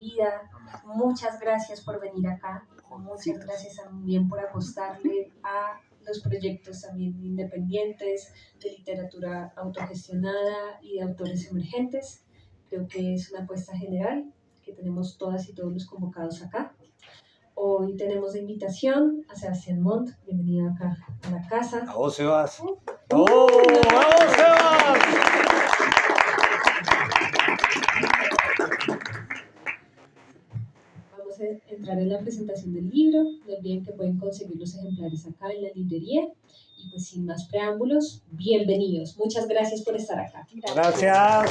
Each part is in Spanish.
vida. Muchas gracias por venir acá. Muchas gracias también por apostarle a los proyectos también independientes de literatura autogestionada y de autores emergentes. Creo que es una apuesta general que tenemos todas y todos los convocados acá. Hoy tenemos de invitación a Sebastián Montt. Bienvenido acá a la casa. ¡A vos, Sebas! ¡Vamos, Sebas! Vamos a entrar en la presentación del libro. No olviden que pueden conseguir los ejemplares acá en la librería. Y pues sin más preámbulos, bienvenidos. Muchas gracias por estar acá. Gracias.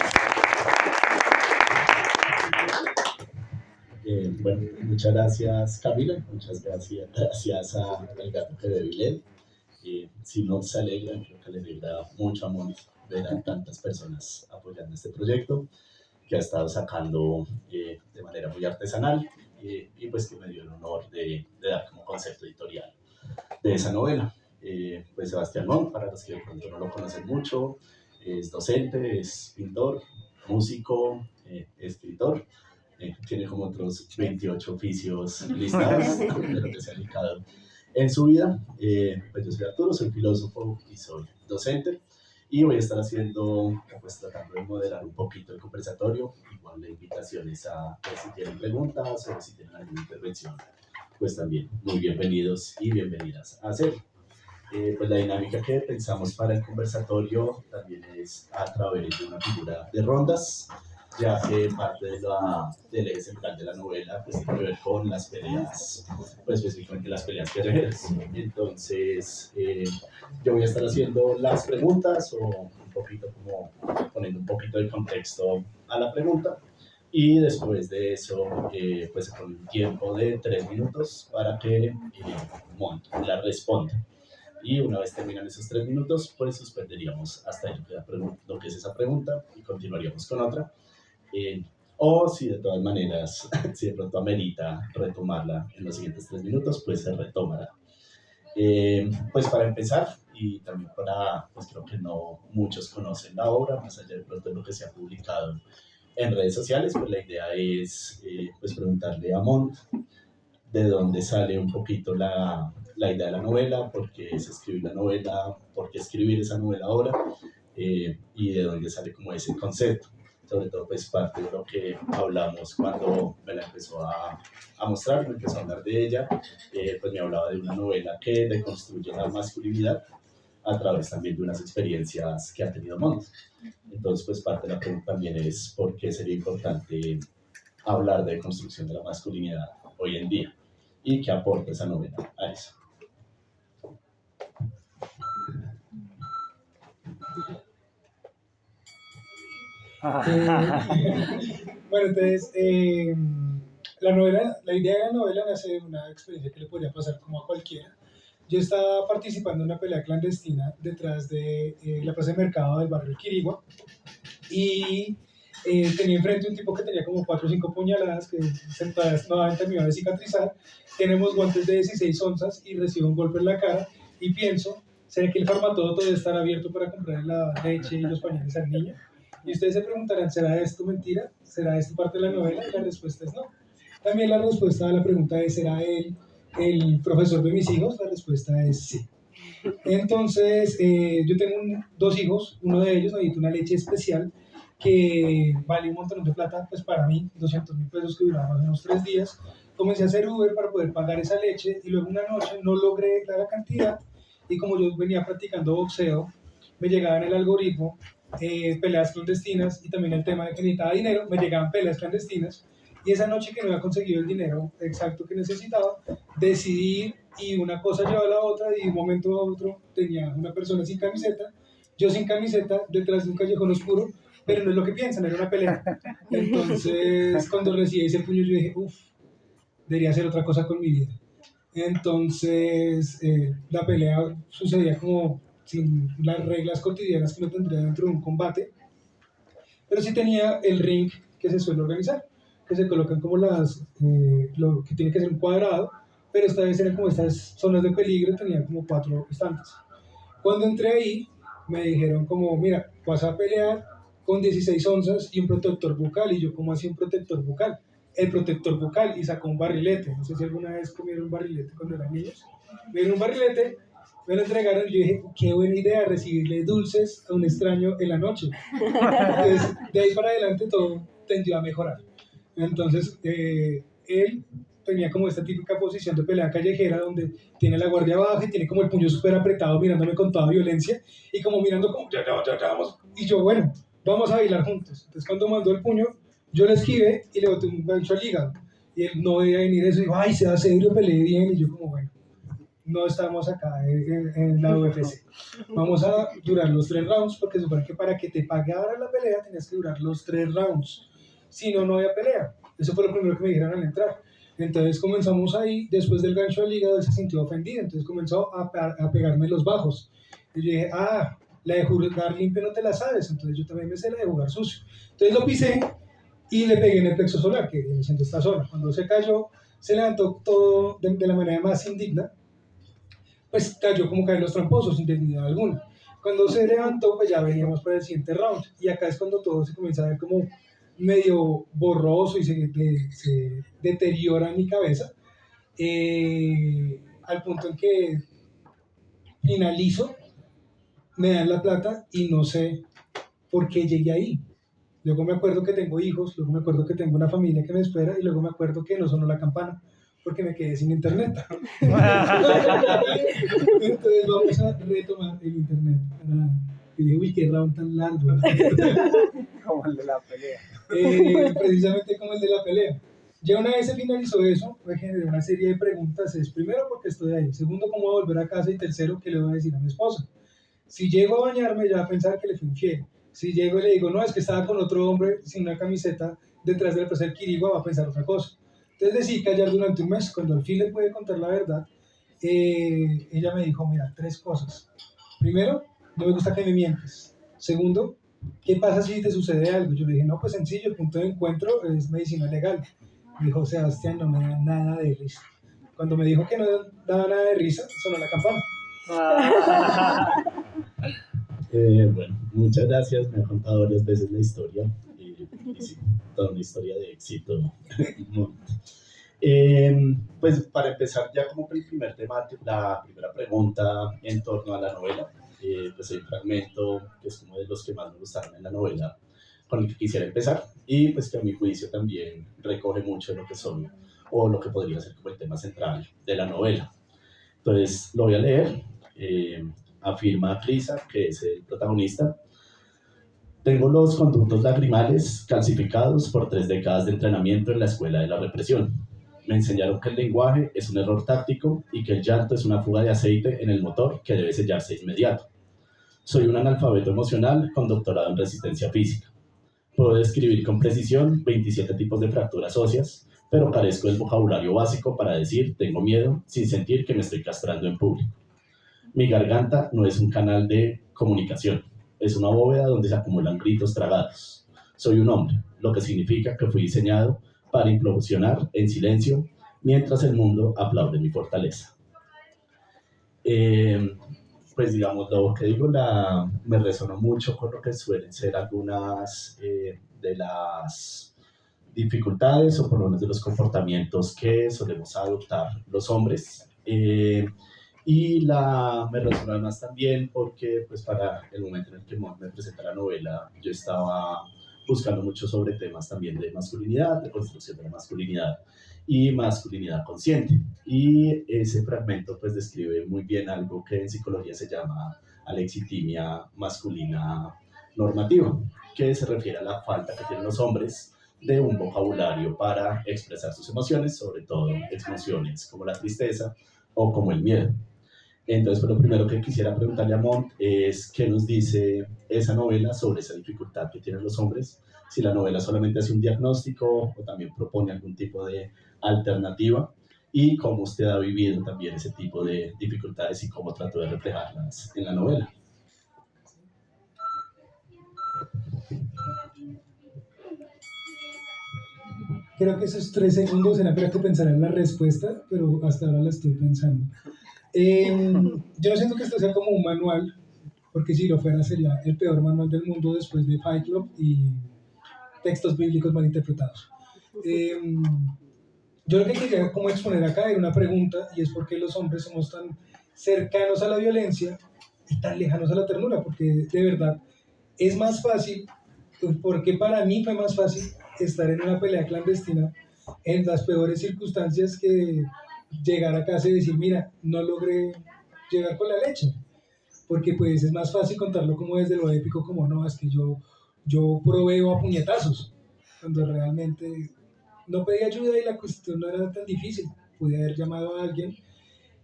Bueno, muchas gracias Camila, muchas gracias al gato que bebe Vilén. Si no se alegra, creo que le alegra mucho a Moni ver a tantas personas apoyando este proyecto que ha estado sacando de manera muy artesanal y pues que me dio el honor de dar como concepto editorial de esa novela. Pues Sebastián Montt, para los que de pronto no lo conocen mucho, es docente, es pintor, músico, escritor. Tiene como otros 28 oficios listados de lo que se ha dedicado en su vida. Pues yo soy Arturo, soy filósofo y soy docente y voy a estar haciendo, pues tratando de moderar un poquito el conversatorio, igual de invitaciones a pues, si tienen preguntas o si tienen alguna intervención, pues también muy bienvenidos y bienvenidas a hacerlo. Pues la dinámica que pensamos para el conversatorio también es a través de una figura de rondas, ya que parte del eje central de la novela pues, tiene que ver con las peleas, pues específicamente las peleas guerreras. Entonces, yo voy a estar haciendo las preguntas o un poquito como poniendo un poquito de contexto a la pregunta. Y después de eso, pues con un tiempo de 3 minutos para que Montt la responda. Y una vez terminan esos 3 minutos, pues suspenderíamos hasta ahí lo que es esa pregunta y continuaríamos con otra. O si de todas maneras, si de pronto amerita retomarla en los siguientes 3 minutos, pues se retomará. Pues para empezar, y también para, pues creo que no muchos conocen la obra, más allá de pronto de lo que se ha publicado en redes sociales, pues la idea es pues preguntarle a Montt de dónde sale un poquito la idea de la novela, por qué se escribe la novela, por qué escribir esa novela ahora, y de dónde sale como ese concepto. Sobre todo pues parte de lo que hablamos cuando me la empezó a mostrar, me empezó a hablar de ella, pues me hablaba de una novela que deconstruye la masculinidad a través también de unas experiencias que ha tenido Montt. Entonces pues parte de la pregunta también es por qué sería importante hablar de construcción de la masculinidad hoy en día y qué aporta esa novela a eso. Bueno, entonces, la idea de la novela nace de una experiencia que le podría pasar como a cualquiera. Yo estaba participando en una pelea clandestina detrás de la plaza de mercado del barrio Quirigua y tenía enfrente un tipo que tenía como 4 o 5 puñaladas que nuevamente me iban a cicatrizar. Tenemos guantes de 16 onzas y recibo un golpe en la cara y pienso, ¿será que el Farmatodo todavía estará abierto para comprar la leche y los pañales al niño? Y ustedes se preguntarán, ¿será esto mentira? ¿Será esto parte de la novela? Y la respuesta es no. También la respuesta a la pregunta es, ¿será él el profesor de mis hijos? La respuesta es sí. Entonces, yo tengo 2 hijos, uno de ellos necesita una leche especial que vale un montón de plata, pues para mí, 200.000 pesos que duraba más o menos 3 días. Comencé a hacer Uber para poder pagar esa leche y luego una noche no logré la cantidad y como yo venía practicando boxeo, me llegaba en el algoritmo peleas clandestinas y también el tema de que necesitaba dinero, me llegaban peleas clandestinas y esa noche que no había conseguido el dinero exacto que necesitaba, decidí ir y una cosa llevó a la otra y de un momento a otro tenía una persona sin camiseta, yo sin camiseta detrás de un callejón oscuro, pero no es lo que piensan, era una pelea. Entonces cuando recibí ese puño yo dije, uff, debería hacer otra cosa con mi vida. Entonces la pelea sucedía como sin las reglas cotidianas que uno tendría dentro de un combate, pero sí tenía el ring que se suele organizar, que se colocan como lo que tiene que ser un cuadrado, pero esta vez eran como estas zonas de peligro, tenían como 4 estantes. Cuando entré ahí, me dijeron como, mira, vas a pelear con 16 onzas y un protector bucal, y yo, ¿cómo así un protector bucal? el protector bucal y sacó un barrilete. No sé si alguna vez comieron un barrilete cuando eran niños. Me dieron un barrilete, me lo entregaron y yo dije, qué buena idea recibirle dulces a un extraño en la noche. Entonces, de ahí para adelante todo tendió a mejorar. Entonces, él tenía como esta típica posición de pelea callejera donde tiene la guardia baja y tiene como el puño súper apretado mirándome con toda violencia y como mirando como, ya, vamos. Y yo, bueno, vamos a bailar juntos. Entonces, cuando mandó el puño, yo le esquivé y le boté un gancho al hígado. Y él no veía venir eso y dijo, ay, se va serio, peleé bien. Y yo como, bueno, no estamos acá en la UFC. Vamos a durar los 3 rounds porque supone que para que te pagara la pelea tenías que durar los 3 rounds. Si no, no había pelea. Eso fue lo primero que me dijeron al entrar. Entonces comenzamos ahí, después del gancho al hígado, él se sintió ofendido, entonces comenzó a pegarme los bajos. Y yo dije, la de jugar limpio no te la sabes, entonces yo también me sé la de jugar sucio. Entonces lo pisé y le pegué en el plexo solar, que viene siendo esta zona. Cuando se cayó, se levantó todo de la manera más indigna, pues cayó como caen los tramposos, sin dignidad alguna. Cuando se levantó, pues ya veníamos para el siguiente round, y acá es cuando todo se comienza a ver como medio borroso y se deteriora en mi cabeza, al punto en que finalizo, me dan la plata y no sé por qué llegué ahí. Luego me acuerdo que tengo hijos, luego me acuerdo que tengo una familia que me espera y luego me acuerdo que no sonó la campana porque me quedé sin internet. Entonces vamos a retomar el internet. Y dije, uy, qué round tan largo. Como el de la pelea. Precisamente como el de la pelea. Ya una vez se finalizó eso, me generé una serie de preguntas. Es primero, ¿por qué estoy ahí? Segundo, ¿cómo voy a volver a casa? Y tercero, ¿qué le voy a decir a mi esposa? Si llego a bañarme, ya va a pensar que le fui infiel. Si llego y le digo, no, es que estaba con otro hombre sin una camiseta detrás del placer Quirigua, va a pensar otra cosa. Entonces decidí callar durante un mes. Cuando al fin le pude contar la verdad, ella me dijo, mira, 3 cosas. Primero, no me gusta que me mientes. Segundo, ¿qué pasa si te sucede algo? Yo le dije, no, pues sencillo, el punto de encuentro es medicina legal. Me dijo, Sebastián, no me da nada de risa. Cuando me dijo que no daba nada de risa, sonó la campana. Bueno, muchas gracias, me ha contado varias veces la historia, y sí, toda una historia de éxito. Pues para empezar ya como el primer tema, la primera pregunta en torno a la novela, pues hay un fragmento que es como de los que más me gustaron en la novela, con el que quisiera empezar, y pues que a mi juicio también recoge mucho de lo que son, o lo que podría ser como el tema central de la novela. Entonces lo voy a leer. Afirma Crisa, que es el protagonista: tengo los conductos lagrimales calcificados por 3 décadas de entrenamiento en la escuela de la represión. Me enseñaron que el lenguaje es un error táctico y que el llanto es una fuga de aceite en el motor que debe sellarse de inmediato. Soy un analfabeto emocional con doctorado en resistencia física. Puedo describir con precisión 27 tipos de fracturas óseas, pero carezco del vocabulario básico para decir tengo miedo sin sentir que me estoy castrando en público. Mi garganta no es un canal de comunicación, es una bóveda donde se acumulan gritos tragados. Soy un hombre, lo que significa que fui diseñado para implosionar en silencio mientras el mundo aplaude mi fortaleza. Pues digamos, lo que digo me resonó mucho con lo que suelen ser algunas de las dificultades o por lo menos de los comportamientos que solemos adoptar los hombres. Y me resonó además también porque pues para el momento en el que me presenta la novela yo estaba buscando mucho sobre temas también de masculinidad, de construcción de la masculinidad y masculinidad consciente. Y ese fragmento pues describe muy bien algo que en psicología se llama alexitimia masculina normativa, que se refiere a la falta que tienen los hombres de un vocabulario para expresar sus emociones, sobre todo emociones como la tristeza o como el miedo. Entonces, pues, lo primero que quisiera preguntarle a Mont es qué nos dice esa novela sobre esa dificultad que tienen los hombres, si la novela solamente hace un diagnóstico o también propone algún tipo de alternativa, y cómo usted ha vivido también ese tipo de dificultades y cómo trató de reflejarlas en la novela. Creo que esos 3 segundos era para que pensara en la respuesta, pero hasta ahora la estoy pensando. Yo no siento que esto sea como un manual, porque si lo fuera sería el peor manual del mundo después de Fight Club y textos bíblicos mal interpretados. Yo lo que quería como exponer acá era una pregunta, y es por qué los hombres somos tan cercanos a la violencia y tan lejanos a la ternura, porque de verdad es más fácil, porque para mí fue más fácil estar en una pelea clandestina en las peores circunstancias que llegar a casa y decir, mira, no logré llegar con la leche, porque pues es más fácil contarlo como desde lo épico, como no, es que yo proveo a puñetazos, cuando realmente no pedí ayuda y la cuestión no era tan difícil, pude haber llamado a alguien.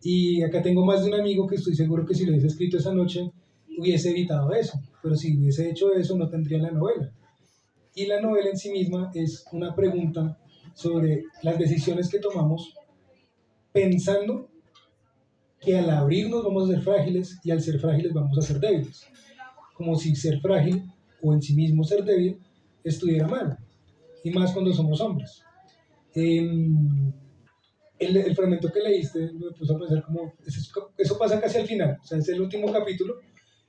Y acá tengo más de un amigo que estoy seguro que si lo hubiese escrito esa noche hubiese evitado eso, pero si hubiese hecho eso no tendría la novela. Y la novela en sí misma es una pregunta sobre las decisiones que tomamos pensando que al abrirnos vamos a ser frágiles y al ser frágiles vamos a ser débiles. Como si ser frágil o en sí mismo ser débil estuviera mal. Y más cuando somos hombres. El fragmento que leíste me puso a pensar como, eso pasa casi al final, o sea, es el último capítulo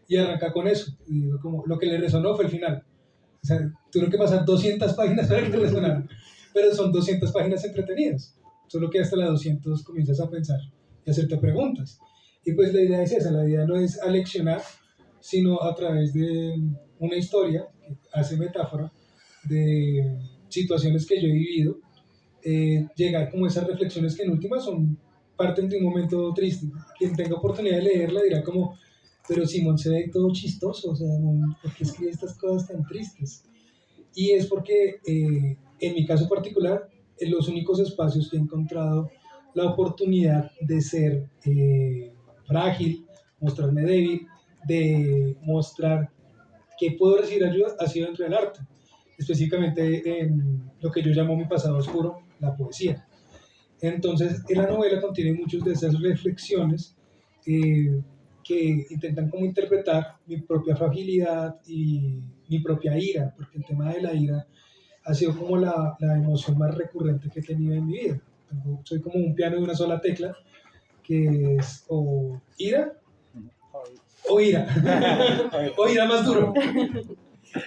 y arranca con eso. Y digo, como, lo que le resonó fue el final. O sea, tuve que pasar 200 páginas para que te resonara, pero son 200 páginas entretenidas. Solo que hasta las 200 comienzas a pensar y hacerte preguntas. Y pues la idea es esa, la idea no es aleccionar, sino a través de una historia que hace metáfora de situaciones que yo he vivido, llegar como esas reflexiones que en últimas son parten de un momento triste. Quien tenga oportunidad de leerla dirá como, pero Simón se ve todo chistoso, o sea, ¿por qué escribe estas cosas tan tristes? Y es porque, en mi caso particular, en los únicos espacios que he encontrado la oportunidad de ser frágil, mostrarme débil, de mostrar que puedo recibir ayuda, ha sido dentro del arte, específicamente en lo que yo llamo mi pasado oscuro, la poesía. Entonces, en la novela contiene muchas de esas reflexiones que intentan como interpretar mi propia fragilidad y mi propia ira, porque el tema de la ira ha sido como la emoción más recurrente que he tenido en mi vida. Soy como un piano de una sola tecla, que es o ira o ira, o ira más duro.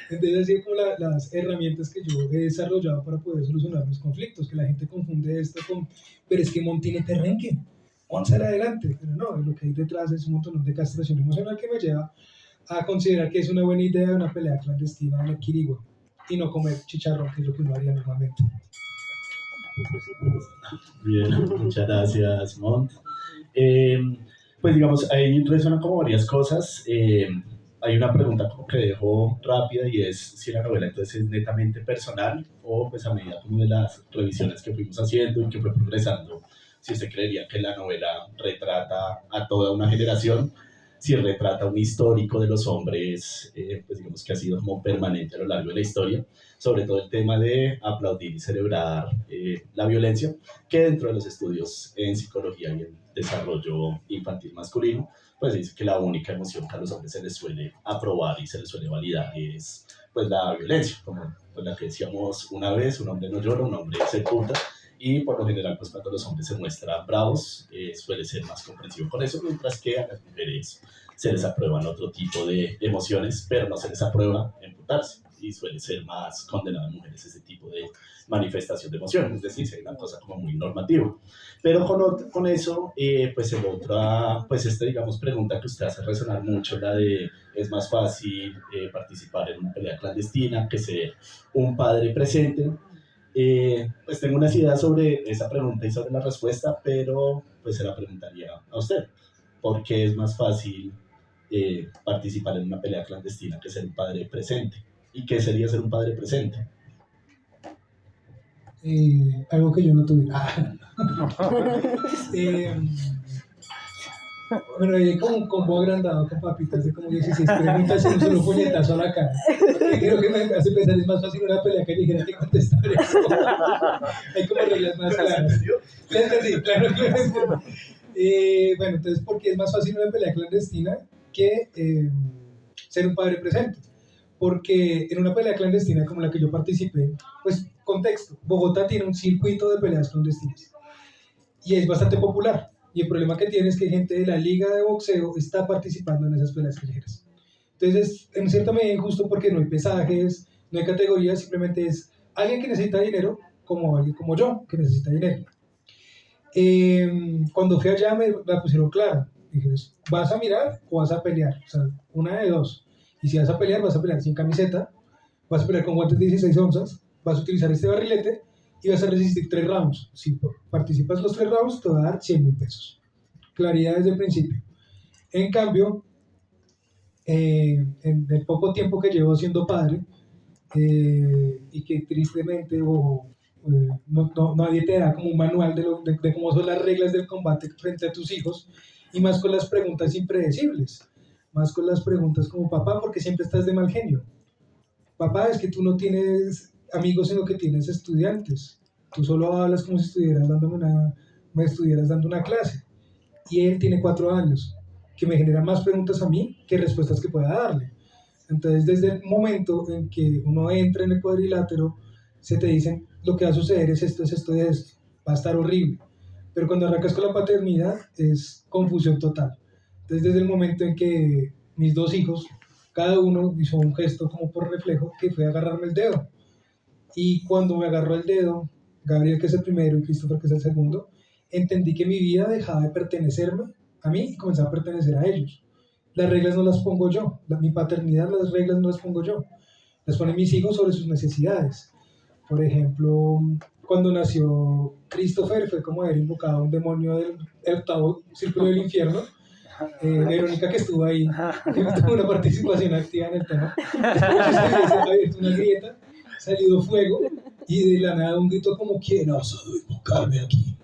Entonces, así como las herramientas que yo he desarrollado para poder solucionar mis conflictos, que la gente confunde esto con, pero es que Mon tiene terrenque, Mon será adelante, pero no, lo que hay detrás es un montón de castración emocional que me lleva a considerar que es una buena idea una pelea clandestina en el Quirigua y no comer chicharrón, que es lo que uno haría normalmente. Bien, muchas gracias, Mont. Pues digamos, ahí resuenan como varias cosas. Hay una pregunta como que dejo rápida y es si la novela entonces es netamente personal o pues a medida como de las revisiones que fuimos haciendo y que fue progresando, si usted creería que la novela retrata a toda una generación, si retrata un histórico de los hombres, pues digamos que ha sido como permanente a lo largo de la historia, sobre todo el tema de aplaudir y celebrar la violencia, que dentro de los estudios en psicología y en desarrollo infantil masculino, pues dice que la única emoción que a los hombres se les suele aprobar y se les suele validar es pues la violencia, como pues, la que decíamos una vez, un hombre no llora, un hombre se puta, y por lo general pues cuando los hombres se muestran bravos suele ser más comprensivo con eso, mientras que a las mujeres se les aprueban otro tipo de emociones, pero no se les aprueba emputarse y suele ser más condenado a mujeres ese tipo de manifestación de emociones, es decir, es una cosa como muy normativa. Pero con eso, pues el otra, pues esta, digamos, pregunta que usted hace resonar mucho, la de es más fácil participar en una pelea clandestina que ser un padre presente. Pues tengo unas ideas sobre esa pregunta y sobre la respuesta, pero pues se la preguntaría a usted. ¿Por qué es más fácil participar en una pelea clandestina que ser un padre presente? ¿Y qué sería ser un padre presente? Algo que yo no tuve. Bueno, hay como un combo agrandado con papitas de como 16 preguntas y un solo puñetazo a la cara. Y creo que me hace pensar, es más fácil una pelea callejera que contestar eso. Hay como reglas más claras. ¿Le entendí? Claro que lo entiendo. Bueno, entonces, ¿por qué es más fácil una pelea clandestina que ser un padre presente? Porque en una pelea clandestina como la que yo participé, pues, contexto, Bogotá tiene un circuito de peleas clandestinas y es bastante popular. Y el problema que tiene es que gente de la liga de boxeo está participando en esas peleas callejeras. Entonces, en cierta medida injusto porque no hay pesajes, no hay categorías, simplemente es alguien que necesita dinero como alguien como yo, que necesita dinero. Cuando fui allá me la pusieron clara. Dije, ¿vas a mirar o vas a pelear? O sea, una de dos. Y si vas a pelear sin camiseta, vas a pelear con guantes de 16 onzas, vas a utilizar este barrilete y vas a resistir 3 rounds. Si participas los 3 rounds, te va a dar 100.000 pesos. Claridad desde el principio. En cambio, en el poco tiempo que llevo siendo padre, y que tristemente nadie te da como un manual de cómo son las reglas del combate frente a tus hijos, y más con las preguntas impredecibles, más con las preguntas como, papá, ¿por qué siempre estás de mal genio? Papá, es que tú no tienes amigos, sino que tienes estudiantes, tú solo hablas como si me estuvieras dando una clase, y él tiene 4 años, que me genera más preguntas a mí que respuestas que pueda darle. Entonces, desde el momento en que uno entra en el cuadrilátero, se te dicen, lo que va a suceder es esto, y esto, va a estar horrible. Pero cuando arrancas con la paternidad, es confusión total. Entonces, desde el momento en que mis 2 hijos, cada uno hizo un gesto como por reflejo, que fue agarrarme el dedo. Y cuando me agarró el dedo, Gabriel, que es el primero, y Christopher, que es el segundo, entendí que mi vida dejaba de pertenecerme a mí y comenzaba a pertenecer a ellos. Las reglas no las pongo yo, mi paternidad, las reglas no las pongo yo, las ponen mis hijos sobre sus necesidades. Por ejemplo, cuando nació Christopher, fue como haber invocado a un demonio del 8º círculo del infierno. Verónica, que estuvo ahí, que tuvo una participación activa en el tema, se ha abierto una grieta, salido fuego, y de la nada un grito como, ¿quién ha osado invocarme aquí?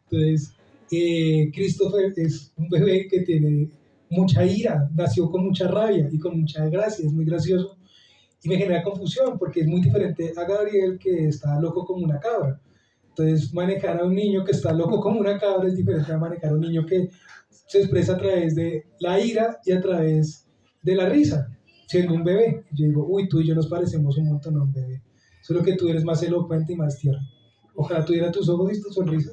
Entonces, Christopher es un bebé que tiene mucha ira, nació con mucha rabia y con mucha gracia, es muy gracioso, y me genera confusión porque es muy diferente a Gabriel, que está loco como una cabra. Entonces, manejar a un niño que está loco como una cabra es diferente a manejar a un niño que se expresa a través de la ira y a través de la risa, siendo un bebé. Yo digo, uy, tú y yo nos parecemos un montón a un bebé, solo que tú eres más elocuente y más tierno. Ojalá tuviera tus ojos y tu sonrisa.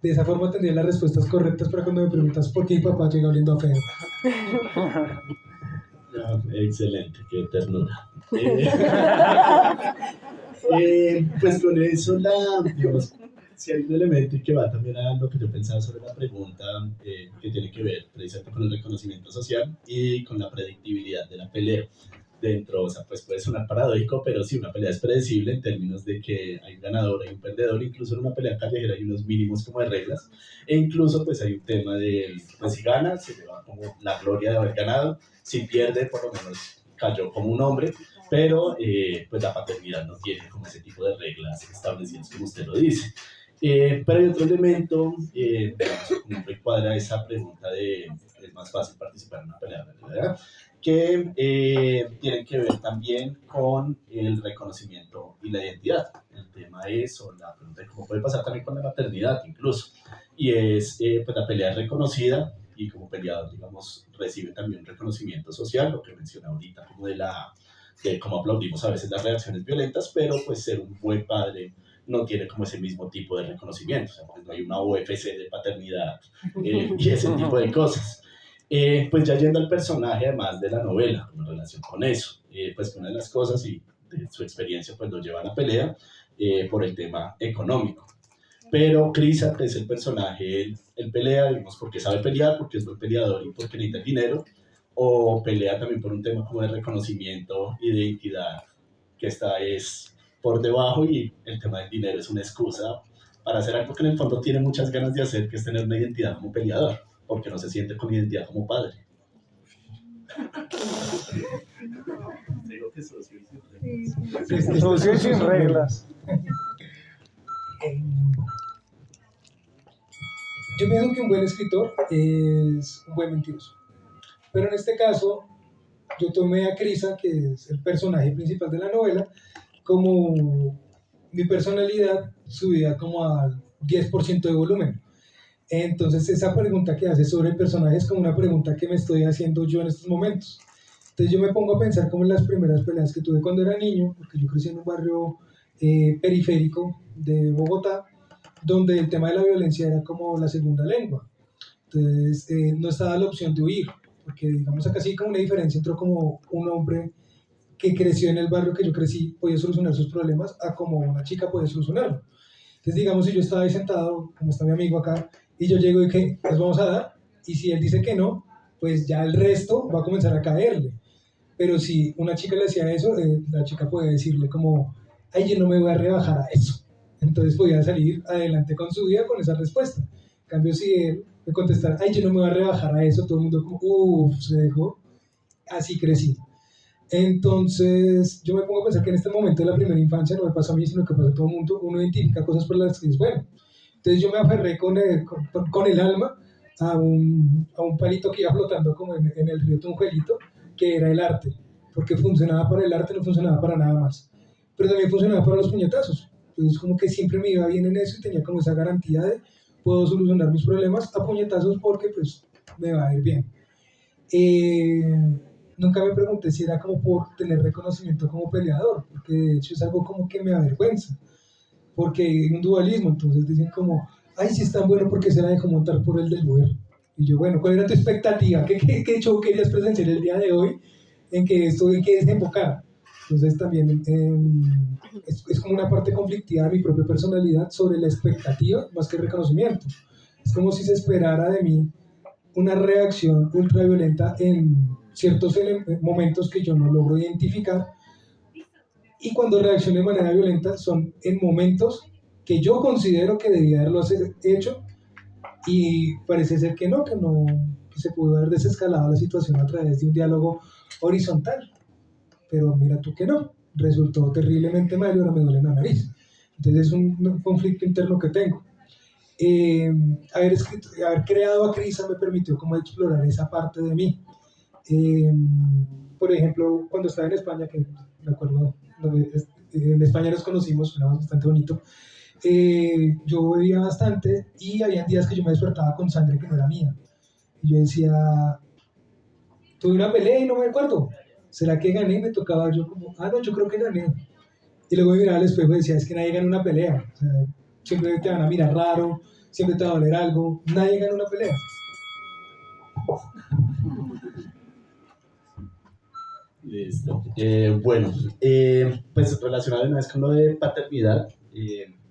De esa forma tendría las respuestas correctas para cuando me preguntas por qué mi papá llega oliendo a feo. Excelente, qué ternura. Pues con eso, digamos, si hay un elemento y que va también a lo que yo pensaba sobre la pregunta, que tiene que ver precisamente con el reconocimiento social y con la predictibilidad de la pelea. Dentro, o sea, pues puede sonar paradójico, pero sí, una pelea es predecible en términos de que hay un ganador, hay un perdedor, incluso en una pelea callejera hay unos mínimos como de reglas, e incluso pues hay un tema de, pues si gana, se lleva como la gloria de haber ganado, si pierde, por lo menos cayó como un hombre, pero pues la paternidad no tiene como ese tipo de reglas establecidas como usted lo dice. Pero hay otro elemento, digamos, como recuadra esa pregunta de es más fácil participar en una pelea, ¿verdad? Que tienen que ver también con el reconocimiento y la identidad. El tema es, o la pregunta es cómo puede pasar también con la maternidad incluso, y es, pues la pelea es reconocida y como peleador, digamos, recibe también un reconocimiento social, lo que mencioné ahorita, como de cómo aplaudimos a veces las reacciones violentas, pero pues ser un buen padre no tiene como ese mismo tipo de reconocimiento, o sea, pues no hay una UFC de paternidad y ese tipo de cosas. Pues ya yendo al personaje además de la novela, en relación con eso, pues una de las cosas y de su experiencia pues lo lleva a la pelea por el tema económico. Pero Crisa, que es el personaje, él pelea, digamos, porque sabe pelear, porque es buen peleador y porque necesita el dinero, o pelea también por un tema como de reconocimiento y de identidad, que esta es por debajo y el tema del dinero es una excusa para hacer algo que en el fondo tiene muchas ganas de hacer, que es tener una identidad como peleador, porque no se siente con identidad como padre. Digo que socio y sin reglas. Yo pienso que un buen escritor es un buen mentiroso. Pero en este caso, yo tomé a Crisa, que es el personaje principal de la novela, como mi personalidad subida como al 10% de volumen. Entonces esa pregunta que hace sobre el personaje es como una pregunta que me estoy haciendo yo en estos momentos. Entonces yo me pongo a pensar como en las primeras peleas que tuve cuando era niño, porque yo crecí en un barrio periférico de Bogotá, donde el tema de la violencia era como la segunda lengua. Entonces no estaba la opción de huir, porque digamos acá sí como una diferencia entre como un hombre que creció en el barrio que yo crecí podía solucionar sus problemas a como una chica puede solucionarlo. Entonces, digamos, si yo estaba ahí sentado, como está mi amigo acá, y yo llego y que les vamos a dar, y si él dice que no, pues ya el resto va a comenzar a caerle. Pero si una chica le decía eso, la chica podía decirle como, ay, yo no me voy a rebajar a eso. Entonces podía salir adelante con su vida con esa respuesta. En cambio, si él me contestara, ay, yo no me voy a rebajar a eso, todo el mundo como, uff, se dejó. Así crecí. Entonces, yo me pongo a pensar que en este momento de la primera infancia no me pasa a mí, sino que pasa a todo el mundo, uno identifica cosas por las que es bueno. Entonces yo me aferré con el alma a un palito que iba flotando como en el río Tunjuelito, que era el arte, porque funcionaba para el arte, no funcionaba para nada más. Pero también funcionaba para los puñetazos. Entonces como que siempre me iba bien en eso y tenía como esa garantía de puedo solucionar mis problemas a puñetazos porque pues me va a ir bien. Nunca me pregunté si era como por tener reconocimiento como peleador, porque de hecho es algo como que me avergüenza, porque hay un dualismo, entonces dicen como, ay, si es tan bueno, ¿por qué se la dejó montar por el del Uber? Y yo, bueno, ¿cuál era tu expectativa? ¿Qué show querías presenciar el día de hoy? ¿En qué desembocar? Entonces también es como una parte conflictiva de mi propia personalidad sobre la expectativa más que el reconocimiento. Es como si se esperara de mí una reacción ultraviolenta en ciertos momentos que yo no logro identificar, y cuando reacciono de manera violenta son en momentos que yo considero que debía haberlo hecho y parece ser que que se pudo haber desescalado la situación a través de un diálogo horizontal, pero mira tú que no, resultó terriblemente mal y ahora me duele la nariz. Entonces es un conflicto interno que tengo. Haber creado a Crisa me permitió como explorar esa parte de mí. Por ejemplo, cuando estaba en España, que me acuerdo, en España nos conocimos, era bastante bonito, yo bebía bastante y había días que yo me despertaba con sangre que no era mía. Y yo decía, tuve una pelea y no me acuerdo, ¿será que gané? Y me tocaba yo como, no, yo creo que gané. Y luego me miraba al espejo y decía, es que nadie gana una pelea. O sea, siempre te van a mirar raro, siempre te va a doler algo, nadie gana una pelea. Listo. Bueno, pues relacionado una vez con lo de paternidad,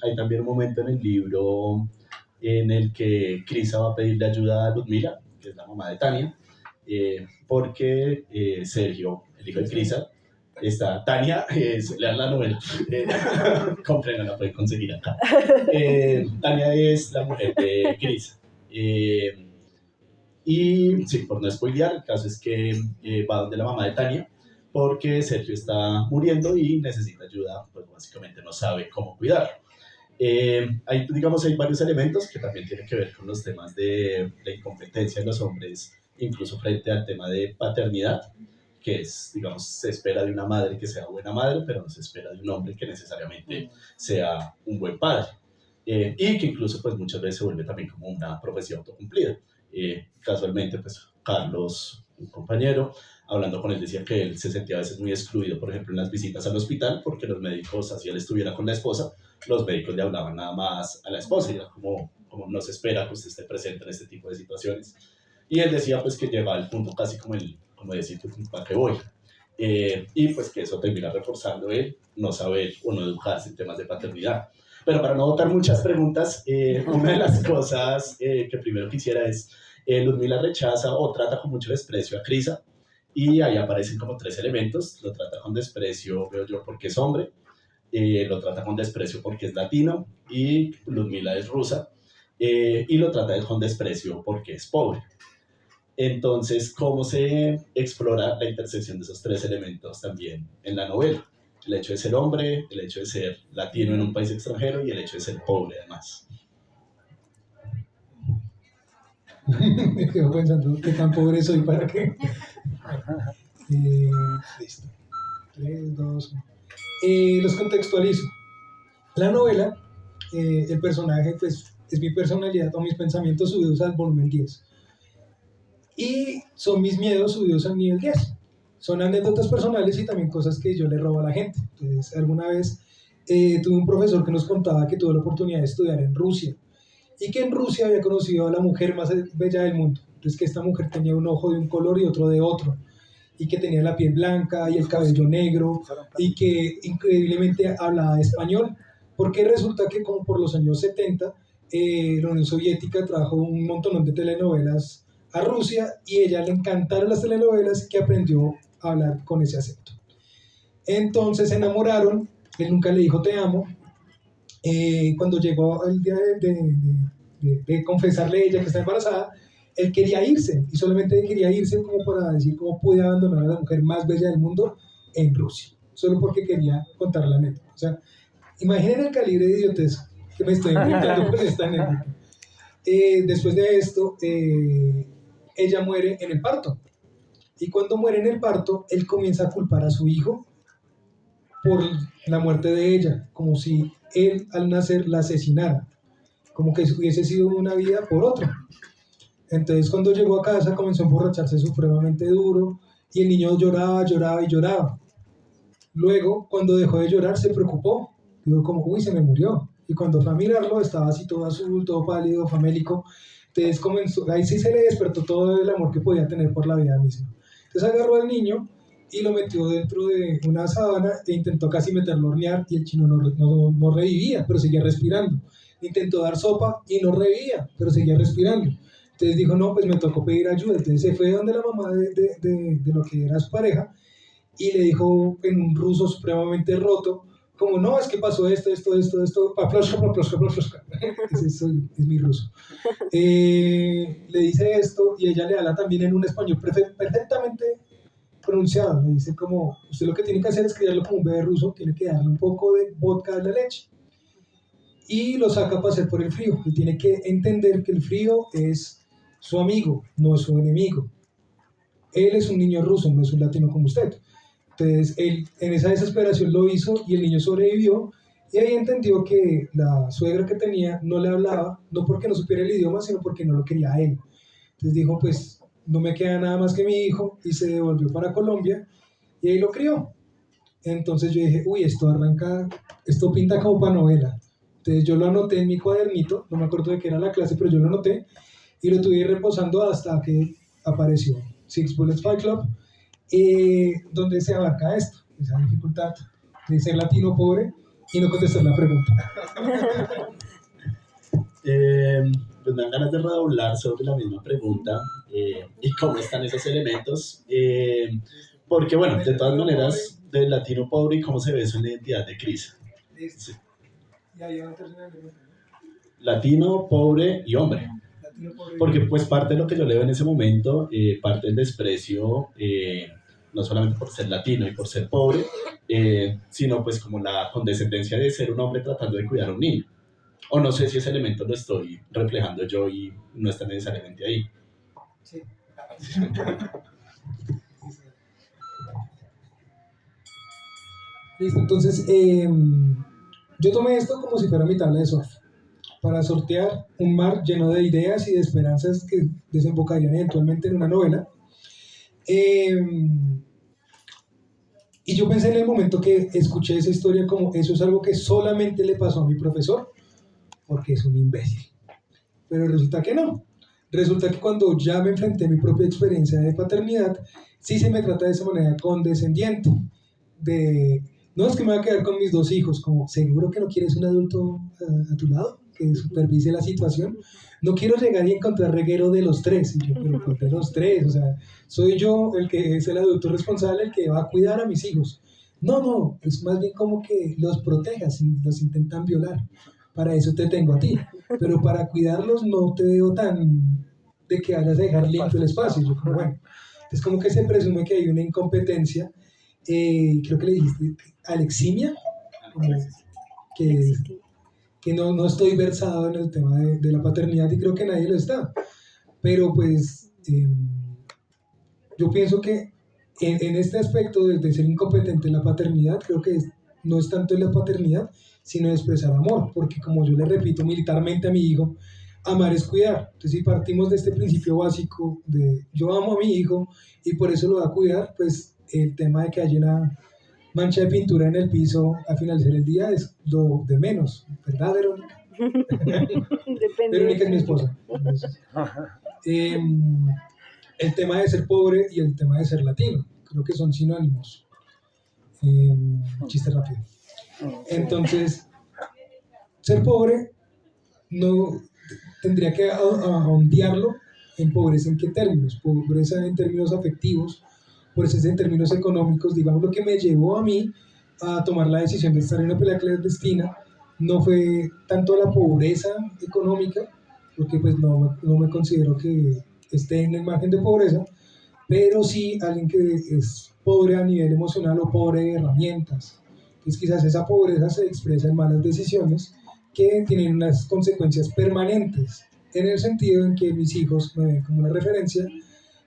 hay también un momento en el libro en el que Crisa va a pedirle ayuda a Ludmila, que es la mamá de Tania, porque Sergio, el hijo de Crisa, Tania, lean la novela, compren, no la pueden conseguir acá. Tania es la mujer de Crisa. Y sí, por no spoilear, el caso es que va donde la mamá de Tania porque Sergio está muriendo y necesita ayuda, pues básicamente no sabe cómo cuidarlo. Hay varios elementos que también tienen que ver con los temas de la incompetencia de los hombres, incluso frente al tema de paternidad, que es, digamos, se espera de una madre que sea buena madre, pero no se espera de un hombre que necesariamente sea un buen padre. Y que incluso pues muchas veces se vuelve también como una profecía autocumplida. Casualmente, pues Carlos, un compañero, hablando con él, decía que él se sentía a veces muy excluido, por ejemplo, en las visitas al hospital, porque los médicos, así él estuviera con la esposa, los médicos le hablaban nada más a la esposa, y era como no se espera que usted esté presente en este tipo de situaciones. Y él decía pues que llegaba al punto casi como decir, ¿para qué voy? Y pues que eso termina reforzando él no saber o no educarse en temas de paternidad. Pero para no botar muchas preguntas, una de las cosas que primero quisiera es, Ludmila rechaza o trata con mucho desprecio a Crisa, y ahí aparecen como 3 elementos. Lo trata con desprecio, veo yo, porque es hombre, lo trata con desprecio porque es latino, y Ludmila es rusa, y lo trata con desprecio porque es pobre. Entonces, ¿cómo se explora la intersección de esos 3 elementos también en la novela? El hecho de ser hombre, el hecho de ser latino en un país extranjero y el hecho de ser pobre además. Me quedo pensando qué tan pobre soy para qué. Listo. 3, 2, 1. Los contextualizo. La novela, el personaje, pues, es mi personalidad o mis pensamientos subidos al volumen 10. Y son mis miedos subidos al nivel 10. Son anécdotas personales y también cosas que yo le robo a la gente. Entonces, alguna vez tuve un profesor que nos contaba que tuvo la oportunidad de estudiar en Rusia y que en Rusia había conocido a la mujer más bella del mundo. Entonces, que esta mujer tenía un ojo de un color y otro de otro, y que tenía la piel blanca y el cabello negro, y que increíblemente hablaba español, porque resulta que como por los años 70, la Unión Soviética trajo un montón de telenovelas a Rusia y ella le encantaron las telenovelas que aprendió a hablar con ese acento. Entonces se enamoraron, él nunca le dijo te amo. Cuando llegó el día de confesarle a ella que está embarazada, él quería irse y solamente quería irse como para decir cómo pude abandonar a la mujer más bella del mundo en Rusia, solo porque quería contar la anécdota. O sea, imaginen el calibre de idiotez que me estoy inventando con esta anécdota. Después de esto, ella muere en el parto. Y cuando muere en el parto, él comienza a culpar a su hijo por la muerte de ella, como si él al nacer la asesinara, como que hubiese sido una vida por otro. Entonces cuando llegó a casa comenzó a emborracharse supremamente duro y el niño lloraba, lloraba y lloraba. Luego, cuando dejó de llorar, se preocupó. Digo como, uy, se me murió. Y cuando fue a mirarlo, estaba así todo azul, todo pálido, famélico. Entonces comenzó, ahí sí se le despertó todo el amor que podía tener por la vida misma. Entonces agarró al niño y lo metió dentro de una sábana e intentó casi meterlo a hornear y el chino no revivía, pero seguía respirando. Intentó dar sopa y no revivía, pero seguía respirando. Entonces dijo, no, pues me tocó pedir ayuda. Entonces se fue donde la mamá de lo que era su pareja y le dijo en un ruso supremamente roto, como, no, es que pasó esto, paploshka. Eso es mi ruso. Le dice esto y ella le habla también en un español perfectamente pronunciado. Le dice como, usted lo que tiene que hacer es criarlo como un bebé ruso, tiene que darle un poco de vodka a la leche. Y lo saca a pasear por el frío. Él tiene que entender que el frío es su amigo, no es su enemigo. Él es un niño ruso, no es un latino como usted. Entonces, él en esa desesperación lo hizo y el niño sobrevivió y ahí entendió que la suegra que tenía no le hablaba, no porque no supiera el idioma, sino porque no lo quería a él. Entonces dijo, pues no me queda nada más que mi hijo y se devolvió para Colombia y ahí lo crió. Entonces yo dije, uy, esto pinta como para novela. Entonces yo lo anoté en mi cuadernito, no me acuerdo de qué era la clase, pero yo lo anoté y lo tuve reposando hasta que apareció Six Bullets Fight Club, donde se abarca esto, esa dificultad de ser latino pobre y no contestar la pregunta. Pues me dan ganas de redoblar sobre la misma pregunta y cómo están esos elementos, porque bueno, de todas maneras, del latino pobre y cómo se ve eso en la identidad de Cris. Sí. Latino, pobre y hombre. Porque pues parte de lo que yo leo en ese momento, parte del desprecio, no solamente por ser latino y por ser pobre, sino pues como la condescendencia de ser un hombre tratando de cuidar a un niño. O no sé si ese elemento lo estoy reflejando yo y no está necesariamente ahí. Sí. Listo, entonces yo tomé esto como si fuera mi tabla de surf, para sortear un mar lleno de ideas y de esperanzas que desembocarían eventualmente en una novela. Y yo pensé en el momento que escuché esa historia como eso es algo que solamente le pasó a mi profesor, porque es un imbécil. Pero resulta que no. Resulta que cuando ya me enfrenté a mi propia experiencia de paternidad, sí se me trata de esa manera condescendiente, no es que me voy a quedar con mis 2 hijos, como seguro que no quieres un adulto a tu lado que supervise la situación. No quiero llegar y encontrar reguero de los 3. Y yo, pero ¿por qué los 3? O sea, soy yo el que es el adulto responsable, el que va a cuidar a mis hijos. No, es más bien como que los protejas y los intentan violar. Para eso te tengo a ti. Pero para cuidarlos no te veo tan de que vayas a dejar limpio el espacio. Yo como, bueno, es como que se presume que hay una incompetencia. Creo que le dijiste aleximia, como que no estoy versado en el tema de la paternidad y creo que nadie lo está. Pero pues yo pienso que en este aspecto de ser incompetente en la paternidad, creo que no es tanto en la paternidad, sino expresar amor, porque como yo le repito militarmente a mi hijo, amar es cuidar. Entonces si partimos de este principio básico de yo amo a mi hijo y por eso lo voy a cuidar, pues el tema de que haya una mancha de pintura en el piso al finalizar el día es lo de menos, ¿verdad, Verónica? Verónica es mi esposa. Entonces, el tema de ser pobre y el tema de ser latino, creo que son sinónimos. Chiste rápido. Entonces, ser pobre no tendría que ahondearlo en pobreza en qué términos, pobreza en términos afectivos, pobreza en términos económicos, digamos lo que me llevó a mí a tomar la decisión de estar en una pelea clandestina no fue tanto la pobreza económica, porque pues no me considero que esté en el margen de pobreza, pero sí alguien que es pobre a nivel emocional o pobre de herramientas. Entonces quizás esa pobreza se expresa en malas decisiones que tienen unas consecuencias permanentes, en el sentido en que mis hijos me ven como una referencia,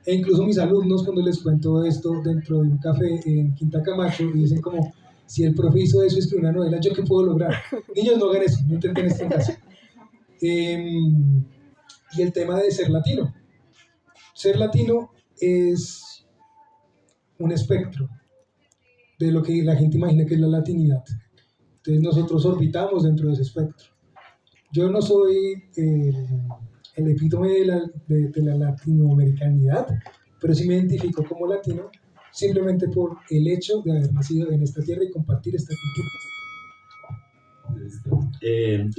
e incluso mis alumnos cuando les cuento esto dentro de un café en Quinta Camacho y dicen como, si el profe hizo eso, escribió una novela, ¿yo qué puedo lograr? Niños, no hagan eso, no intenten esto en casa. Y el tema de ser latino. Ser latino es un espectro de lo que la gente imagina que es la latinidad. Entonces nosotros orbitamos dentro de ese espectro. Yo no soy el epítome de la latinoamericanidad, pero sí me identifico como latino simplemente por el hecho de haber nacido en esta tierra y compartir esta cultura.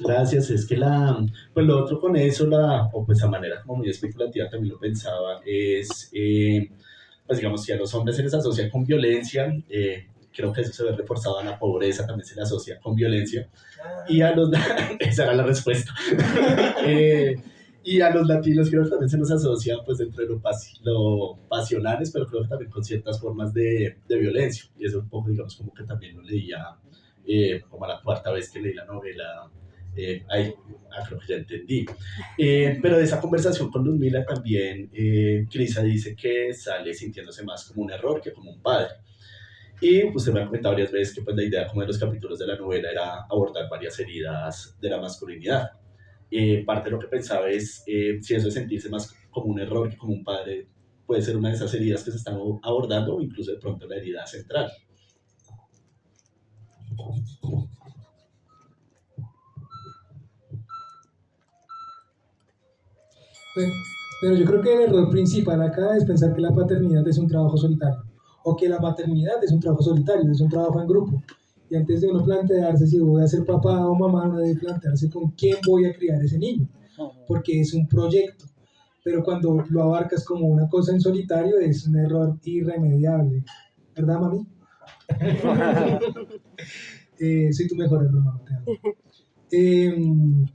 Gracias, es que pues lo otro con eso, o pues a manera como muy especulativa también lo pensaba, es, pues digamos, si a los hombres se les asocia con violencia, creo que eso se ve reforzado a la pobreza, también se le asocia con violencia, y a los, esa era la respuesta, y a los latinos creo que también se nos asocia pues dentro de lo pasionales, pero creo que también con ciertas formas de violencia, y eso un poco digamos como que también lo leía, como a la cuarta vez que leí la novela, creo que ya entendí. Pero de esa conversación con Ludmila también, Crisa dice que sale sintiéndose más como un error que como un padre. Y usted me ha comentado varias veces que pues, la idea como de los capítulos de la novela era abordar varias heridas de la masculinidad. Parte de lo que pensaba es si eso de sentirse más como un error que como un padre puede ser una de esas heridas que se están abordando o incluso de pronto la herida central. Pero yo creo que el error principal acá es pensar que la paternidad es un trabajo solitario o que la maternidad es un trabajo solitario, es un trabajo en grupo. Y antes de uno plantearse si voy a ser papá o mamá, uno debe plantearse con quién voy a criar ese niño, porque es un proyecto. Pero cuando lo abarcas como una cosa en solitario es un error irremediable. ¿Verdad, mami? Soy tu mejor error, mamá, te amo.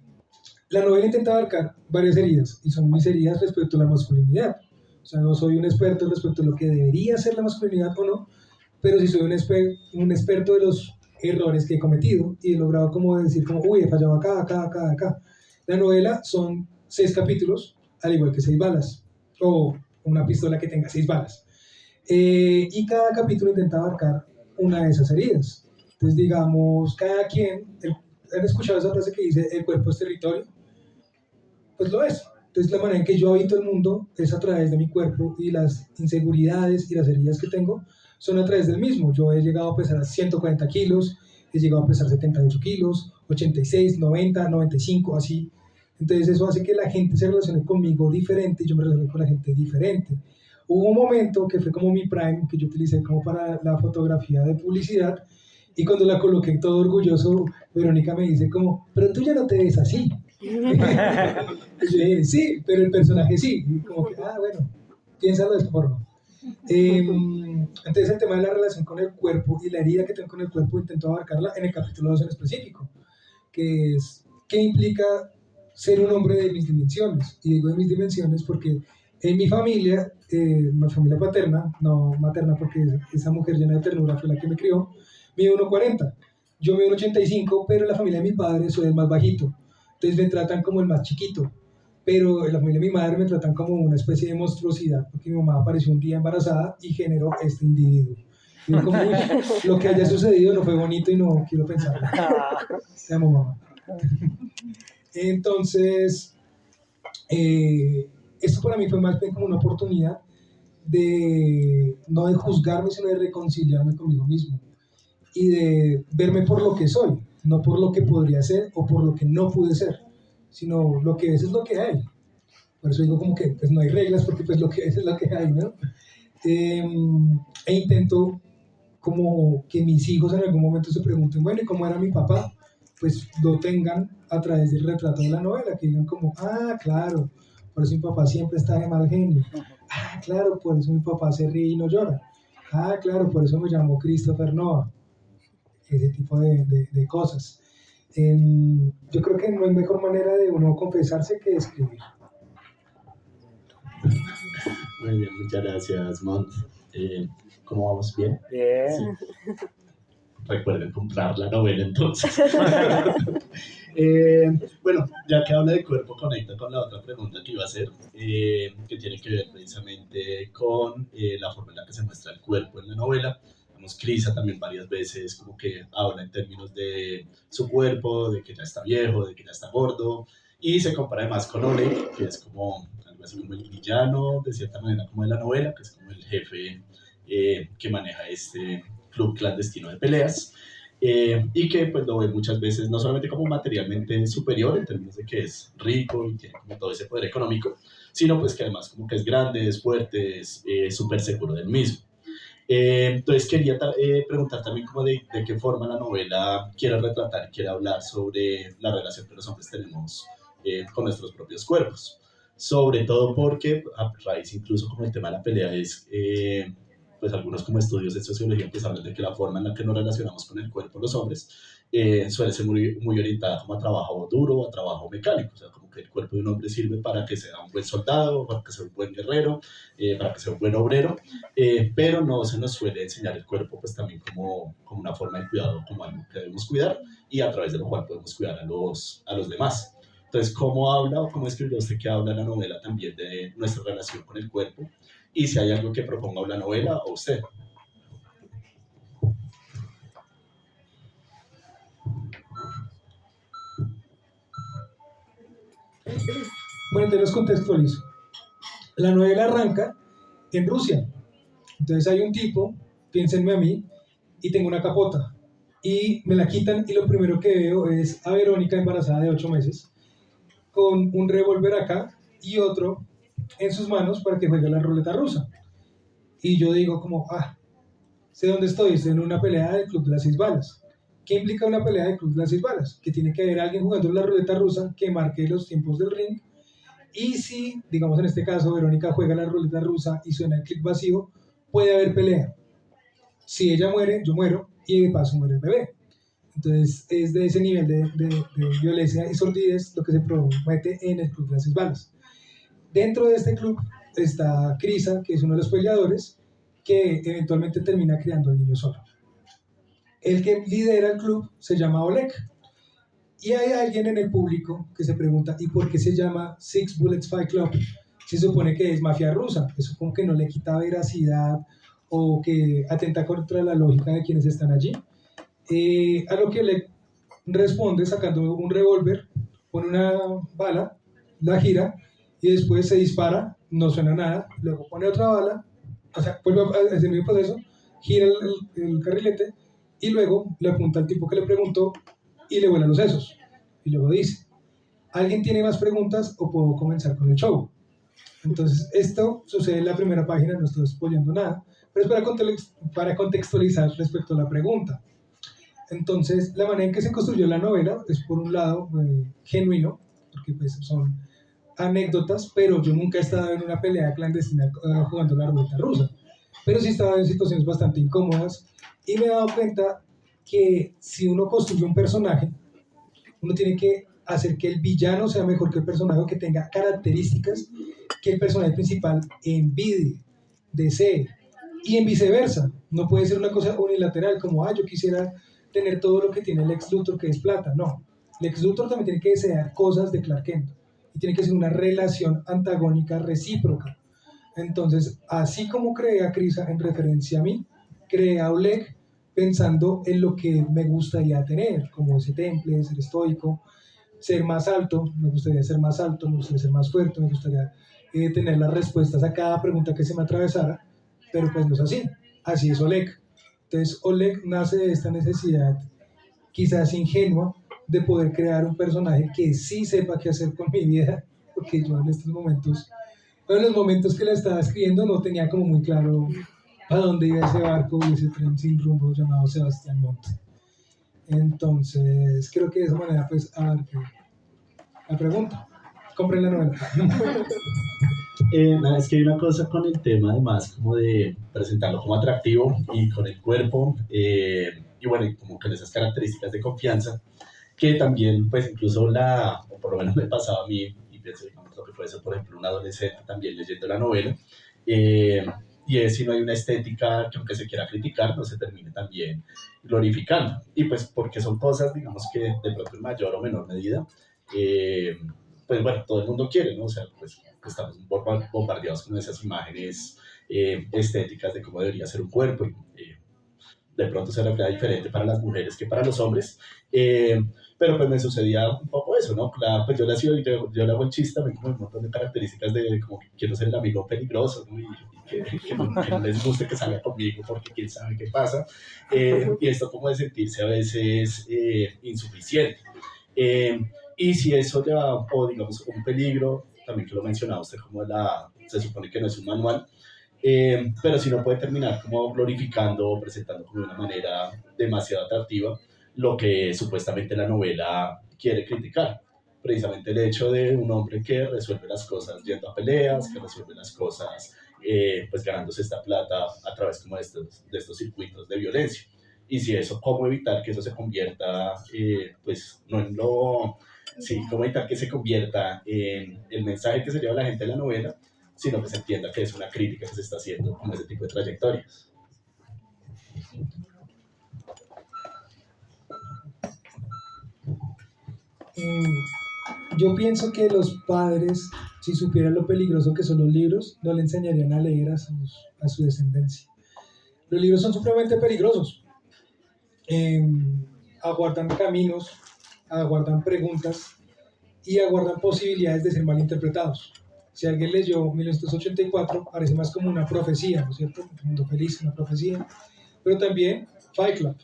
La novela intenta abarcar varias heridas, y son mis heridas respecto a la masculinidad. O sea, no soy un experto respecto a lo que debería ser la masculinidad o no, pero sí soy un experto de los errores que he cometido y he logrado como decir, como, uy, he fallado acá, acá, acá, acá. La novela son 6 capítulos, al igual que 6 balas, o una pistola que tenga 6 balas. Y cada capítulo intenta abarcar una de esas heridas. Entonces, digamos, cada quien, ¿han escuchado esa frase que dice, el cuerpo es territorio? Pues lo es. Entonces la manera en que yo habito el mundo es a través de mi cuerpo y las inseguridades y las heridas que tengo son a través del mismo. Yo he llegado a pesar 140 kilos, he llegado a pesar 78 kilos, 86, 90, 95, así. Entonces eso hace que la gente se relacione conmigo diferente y yo me relacione con la gente diferente. Hubo un momento que fue como mi prime, que yo utilicé como para la fotografía de publicidad, y cuando la coloqué todo orgulloso, Verónica me dice como, pero tú ya no te ves así. Y yo dije, sí, pero el personaje sí. Y como que, bueno, piénsalo de esta forma. Entonces el tema de la relación con el cuerpo y la herida que tengo con el cuerpo intento abarcarla en el capítulo 2 en específico, que es, ¿qué implica ser un hombre de mis dimensiones? Y digo de mis dimensiones porque en mi familia paterna, no materna porque esa mujer llena de ternura fue la que me crió, mide 1,40. Yo mido 1,85, pero en la familia de mi padre soy el más bajito. Entonces me tratan como el más chiquito, pero en la familia de mi madre me tratan como una especie de monstruosidad, porque mi mamá apareció un día embarazada y generó este individuo. Y yo como, lo que haya sucedido no fue bonito y no quiero pensarlo. Te amo, mamá. Entonces, esto para mí fue más bien como una oportunidad de, no de juzgarme, sino de reconciliarme conmigo mismo y de verme por lo que soy, no por lo que podría ser o por lo que no pude ser, sino lo que es lo que hay. Por eso digo como que pues no hay reglas, porque pues lo que es lo que hay, ¿no? E intento como que mis hijos en algún momento se pregunten, bueno, ¿y cómo era mi papá? pues lo tengan a través del retrato de la novela, que digan como, ah, claro, por eso mi papá siempre está de mal genio, ah, claro, por eso mi papá se ríe y no llora, ah, claro, por eso me llamó Christopher Noah, ese tipo de cosas. Yo creo que no hay mejor manera de uno confesarse que escribir. Muy bien, muchas gracias, Mont. ¿Cómo vamos? ¿Bien? Bien. Sí. Recuerden comprar la novela entonces. Bueno, ya que habla de cuerpo, conecta con la otra pregunta que iba a hacer, que tiene que ver precisamente con la forma en la que se muestra el cuerpo en la novela. Crisa también varias veces como que habla en términos de su cuerpo, de que ya está viejo, de que ya está gordo, y se compara además con Oleg, que es como algo así como el villano, de cierta manera como de la novela, que es como el jefe que maneja este club clandestino de peleas, y que pues lo ve muchas veces no solamente como materialmente superior en términos de que es rico y tiene como todo ese poder económico, sino pues que además como que es grande, es fuerte, es súper seguro del mismo. Entonces quería preguntar también como de qué forma la novela quiere retratar, quiere hablar sobre la relación que los hombres tenemos con nuestros propios cuerpos. Sobre todo porque a raíz incluso como el tema de la pelea es, pues algunos como estudios de sociología pues hablan de que la forma en la que nos relacionamos con el cuerpo los hombres suele ser muy orientada como a trabajo duro, a trabajo mecánico, o sea, como que el cuerpo de un hombre sirve para que sea un buen soldado, para que sea un buen guerrero, para que sea un buen obrero, pero no se nos suele enseñar el cuerpo pues también como una forma de cuidado, como algo que debemos cuidar y a través de lo cual podemos cuidar a los demás. Entonces, ¿cómo habla o cómo escribió usted que habla la novela también de nuestra relación con el cuerpo? Y si hay algo que proponga la novela o usted. Bueno, te los contextualizo. La novela arranca en Rusia. Entonces hay un tipo, piénsenme a mí, y tengo una capota. Y me la quitan y lo primero que veo es a Verónica embarazada de 8 meses, con un revólver acá y otro en sus manos para que juegue la ruleta rusa. Y yo digo como, sé dónde estoy en una pelea del Club de las 6 balas. ¿Qué implica una pelea del Club de las 6 balas? Que tiene que haber alguien jugando la ruleta rusa que marque los tiempos del ring. Y si, digamos en este caso, Verónica juega la ruleta rusa y suena el clic vacío, puede haber pelea. Si ella muere, yo muero y de paso muere el bebé. Entonces es de ese nivel de violencia y sordidez lo que se promete en el Club de las 6 balas. Dentro de este club está Crisa, que es uno de los peleadores, que eventualmente termina criando al niño solo. El que lidera el club se llama Oleg. Y hay alguien en el público que se pregunta, ¿y por qué se llama Six Bullets Fight Club? Se supone que es mafia rusa. Eso como que no le quita veracidad o que atenta contra la lógica de quienes están allí. A lo que le responde sacando un revólver, pone una bala, la gira y después se dispara, no suena nada, luego pone otra bala, o sea, vuelve a hacer el mismo proceso, gira el carrilete y luego le apunta al tipo que le preguntó y le vuelan los sesos. Y luego dice, ¿alguien tiene más preguntas o puedo comenzar con el show? Entonces, esto sucede en la primera página, no estoy spoileando nada, pero es para contextualizar respecto a la pregunta. Entonces, la manera en que se construyó la novela es, por un lado, genuino, porque pues son anécdotas, pero yo nunca he estado en una pelea clandestina jugando la ruleta rusa, pero sí he estado en situaciones bastante incómodas y me he dado cuenta que si uno construye un personaje, uno tiene que hacer que el villano sea mejor que el personaje, que tenga características que el personaje principal envidie, desee, y en viceversa. No puede ser una cosa unilateral, como, yo quisiera tener todo lo que tiene Lex Luthor, que es plata. No, Lex Luthor también tiene que desear cosas de Clark Kent, y tiene que ser una relación antagónica recíproca. Entonces, así como creé a Crisa en referencia a mí, creé a Oleg pensando en lo que me gustaría tener, como ese temple, ser estoico, ser más alto, me gustaría ser más alto, me gustaría ser más fuerte, me gustaría tener las respuestas a cada pregunta que se me atravesara, pero pues no es así, así es Oleg. Entonces Oleg nace de esta necesidad, quizás ingenua, de poder crear un personaje que sí sepa qué hacer con mi vida, porque yo en estos momentos, en los momentos que la estaba escribiendo no tenía como muy claro a dónde iba ese barco y ese tren sin rumbo llamado Sebastián Montt. Entonces, creo que de esa manera, pues, abarqué la pregunta. Compren la novela. Nada, es que hay una cosa con el tema además como de presentarlo como atractivo y con el cuerpo y bueno, y como con esas características de confianza que también pues incluso o por lo menos me pasaba a mí y pienso digamos, lo que puede ser por ejemplo un adolescente también leyendo la novela eh, y es si no hay una estética que aunque se quiera criticar no se termine también glorificando y pues porque son cosas digamos que de pronto en mayor o menor medida eh, pues bueno, todo el mundo quiere, ¿no? O sea, pues estamos bombardeados con esas imágenes estéticas de cómo debería ser un cuerpo. De pronto se refleja diferente para las mujeres que para los hombres. Pero pues me sucedía un poco eso, ¿no? Claro, pues yo le hago el chiste también como un montón de características de como que quiero ser el amigo peligroso, ¿no? Y que no les guste que salga conmigo porque quién sabe qué pasa. Y esto como de sentirse a veces insuficiente. Eh, y si eso ya, o digamos, un peligro, también que lo mencionaba usted, como se supone que no es un manual, pero si no puede terminar como glorificando o presentando como de una manera demasiado atractiva lo que supuestamente la novela quiere criticar. Precisamente el hecho de un hombre que resuelve las cosas yendo a peleas, que resuelve las cosas pues ganándose esta plata a través como de estos circuitos de violencia. Y si eso, ¿cómo evitar que eso se convierta, pues no en lo, sí, cómo evitar que se convierta en el mensaje que se lleva a la gente de la novela, sino que se entienda que es una crítica que se está haciendo con ese tipo de trayectorias? Yo pienso que los padres, si supieran lo peligroso que son los libros, no le enseñarían a leer a su descendencia. Los libros son supremamente peligrosos. Aguardan caminos, aguardan preguntas y aguardan posibilidades de ser malinterpretados. Si alguien leyó 1984, parece más como una profecía, ¿no es cierto? Un mundo feliz, una profecía. Pero también Fight Club,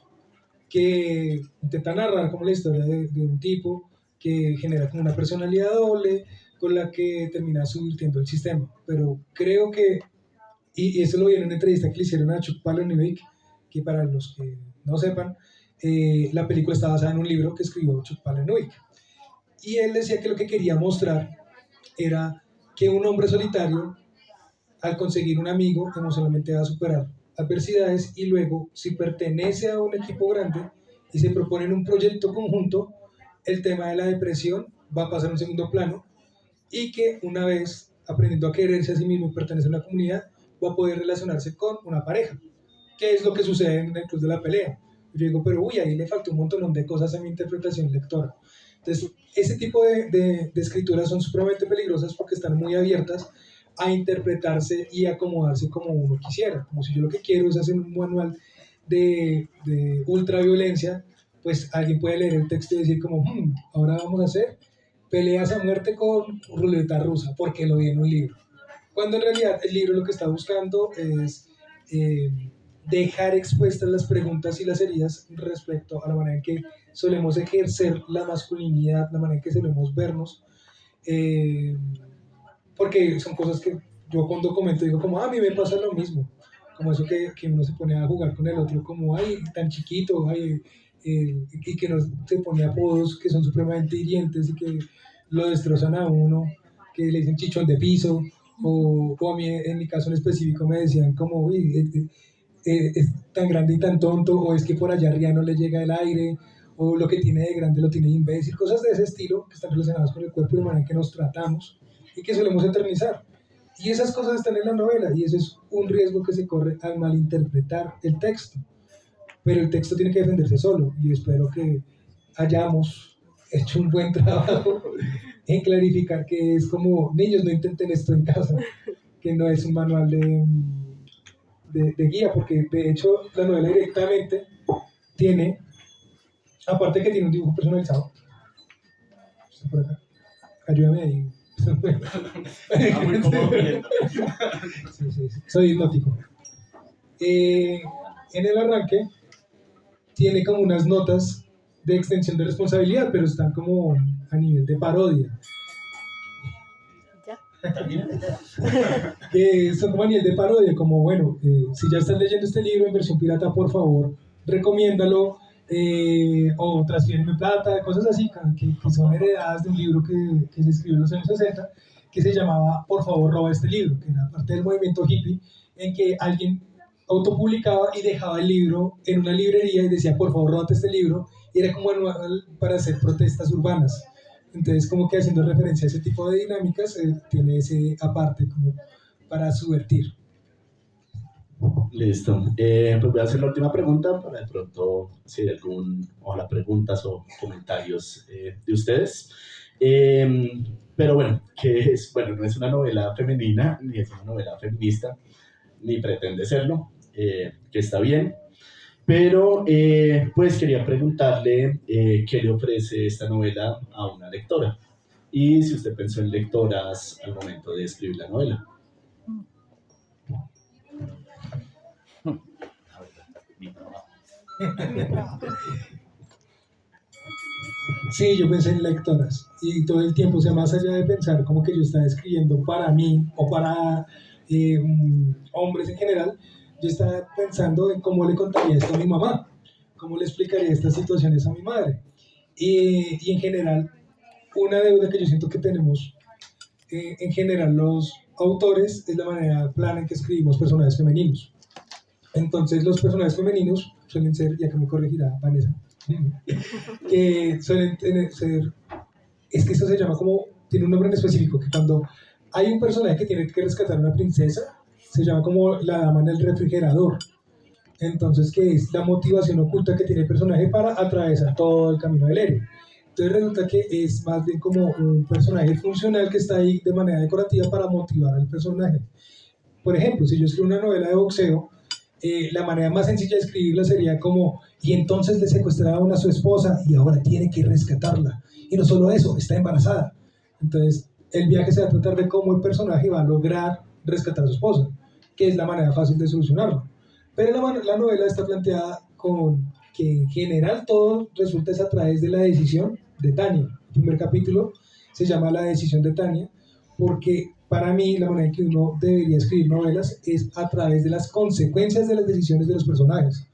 que intenta narrar como la historia de un tipo que genera como una personalidad doble con la que termina subvirtiendo el sistema. Pero creo que, y eso lo vi en una entrevista que le hicieron a Chuck Palahniuk, que para los que no sepan, la película está basada en un libro que escribió Chuck Palahniuk. Y él decía que lo que quería mostrar era que un hombre solitario, al conseguir un amigo, emocionalmente va a superar adversidades y luego, si pertenece a un equipo grande y se proponen un proyecto conjunto, el tema de la depresión va a pasar a un segundo plano y que una vez aprendiendo a quererse a sí mismo y pertenecer a una comunidad, va a poder relacionarse con una pareja, que es lo que sucede en el Club de la Pelea. Yo digo, pero uy, ahí le faltó un montón de cosas a mi interpretación lectora. Entonces, ese tipo de escrituras son supremamente peligrosas porque están muy abiertas a interpretarse y acomodarse como uno quisiera. Como si yo lo que quiero es hacer un manual de ultraviolencia, pues alguien puede leer el texto y decir como, ahora vamos a hacer peleas a muerte con ruleta rusa, porque lo vi en un libro. Cuando en realidad el libro lo que está buscando es dejar expuestas las preguntas y las heridas respecto a la manera en que solemos ejercer la masculinidad, la manera en que solemos vernos, porque son cosas que yo cuando comento digo como, a mí me pasa lo mismo, como eso que uno se pone a jugar con el otro, como, ay, tan chiquito, ay, y que nos se pone apodos que son supremamente hirientes y que lo destrozan a uno, que le dicen chichón de piso, o a mí en mi caso en específico me decían como, uy, es tan grande y tan tonto, o es que por allá arriba no le llega el aire, o lo que tiene de grande lo tiene de imbécil, cosas de ese estilo que están relacionadas con el cuerpo y la manera en que nos tratamos y que solemos eternizar. Y esas cosas están en la novela y ese es un riesgo que se corre al malinterpretar el texto. Pero el texto tiene que defenderse solo y espero que hayamos hecho un buen trabajo en clarificar que es como, niños, no intenten esto en casa, que no es un manual de guía, porque de hecho la novela directamente tiene, aparte que tiene un dibujo personalizado, por acá, ayúdame ahí. Muy cómodo. Sí, soy hipnótico. En el arranque tiene como unas notas de extensión de responsabilidad, pero están como a nivel de parodia. Que son como a nivel de parodia, como bueno, si ya estás leyendo este libro en versión pirata, por favor, recomiéndalo, o transfierenme plata, cosas así, que son heredadas de un libro que se escribió en los años 60, que se llamaba Por favor roba este libro, que era parte del movimiento hippie, en que alguien autopublicaba y dejaba el libro en una librería y decía, por favor, róbate este libro, y era como para hacer protestas urbanas. Entonces, como que haciendo referencia a ese tipo de dinámicas, tiene ese aparte como para subvertir. Listo. Pues voy a hacer la última pregunta para de pronto si hay ojalá preguntas o comentarios de ustedes. Pero bueno, bueno, no es una novela femenina, ni es una novela feminista, ni pretende serlo, que está bien. Pero pues quería preguntarle qué le ofrece esta novela a una lectora y si usted pensó en lectoras al momento de escribir la novela. Sí, yo pensé en lectoras y todo el tiempo, o sea, más allá de pensar como que yo estaba escribiendo para mí o para hombres en general, yo estaba pensando en cómo le contaría esto a mi mamá, cómo le explicaría estas situaciones a mi madre. Y en general, una deuda que yo siento que tenemos en general los autores es la manera plana en que escribimos personajes femeninos. Entonces los personajes femeninos suelen ser, ya que me corregirá Vanessa, que suelen ser, es que esto se llama como, tiene un nombre en específico, que cuando hay un personaje que tiene que rescatar a una princesa, se llama como la dama en el refrigerador. Entonces, que es la motivación oculta que tiene el personaje para atravesar todo el camino del héroe. Entonces resulta que es más bien como un personaje funcional que está ahí de manera decorativa para motivar al personaje. Por ejemplo, si yo escribo una novela de boxeo, la manera más sencilla de escribirla sería como, y entonces le secuestraron a su esposa y ahora tiene que rescatarla. Y no solo eso, está embarazada. Entonces, el viaje se va a tratar de cómo el personaje va a lograr rescatar a su esposa, que es la manera fácil de solucionarlo. Pero la novela está planteada con que en general todo resulta es a través de la decisión de Tania. El primer capítulo se llama La decisión de Tania, porque para mí la manera en que uno debería escribir novelas es a través de las consecuencias de las decisiones de los personajes.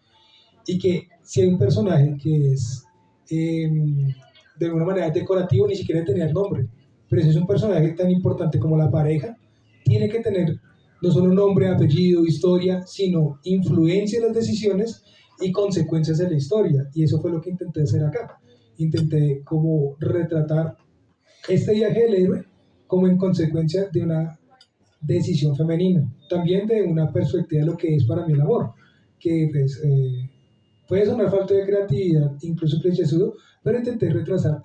Y que si hay un personaje que es de alguna manera decorativo, ni siquiera tener nombre, pero si es un personaje tan importante como la pareja, tiene que tener no solo nombre, apellido, historia, sino influencia en las decisiones y consecuencias de la historia. Y eso fue lo que intenté hacer acá. Intenté como retratar este viaje del héroe como en consecuencia de una decisión femenina, también de una perspectiva de lo que es para mí el amor, que pues, puede sonar falta de creatividad, incluso clichésudo, pero intenté retratar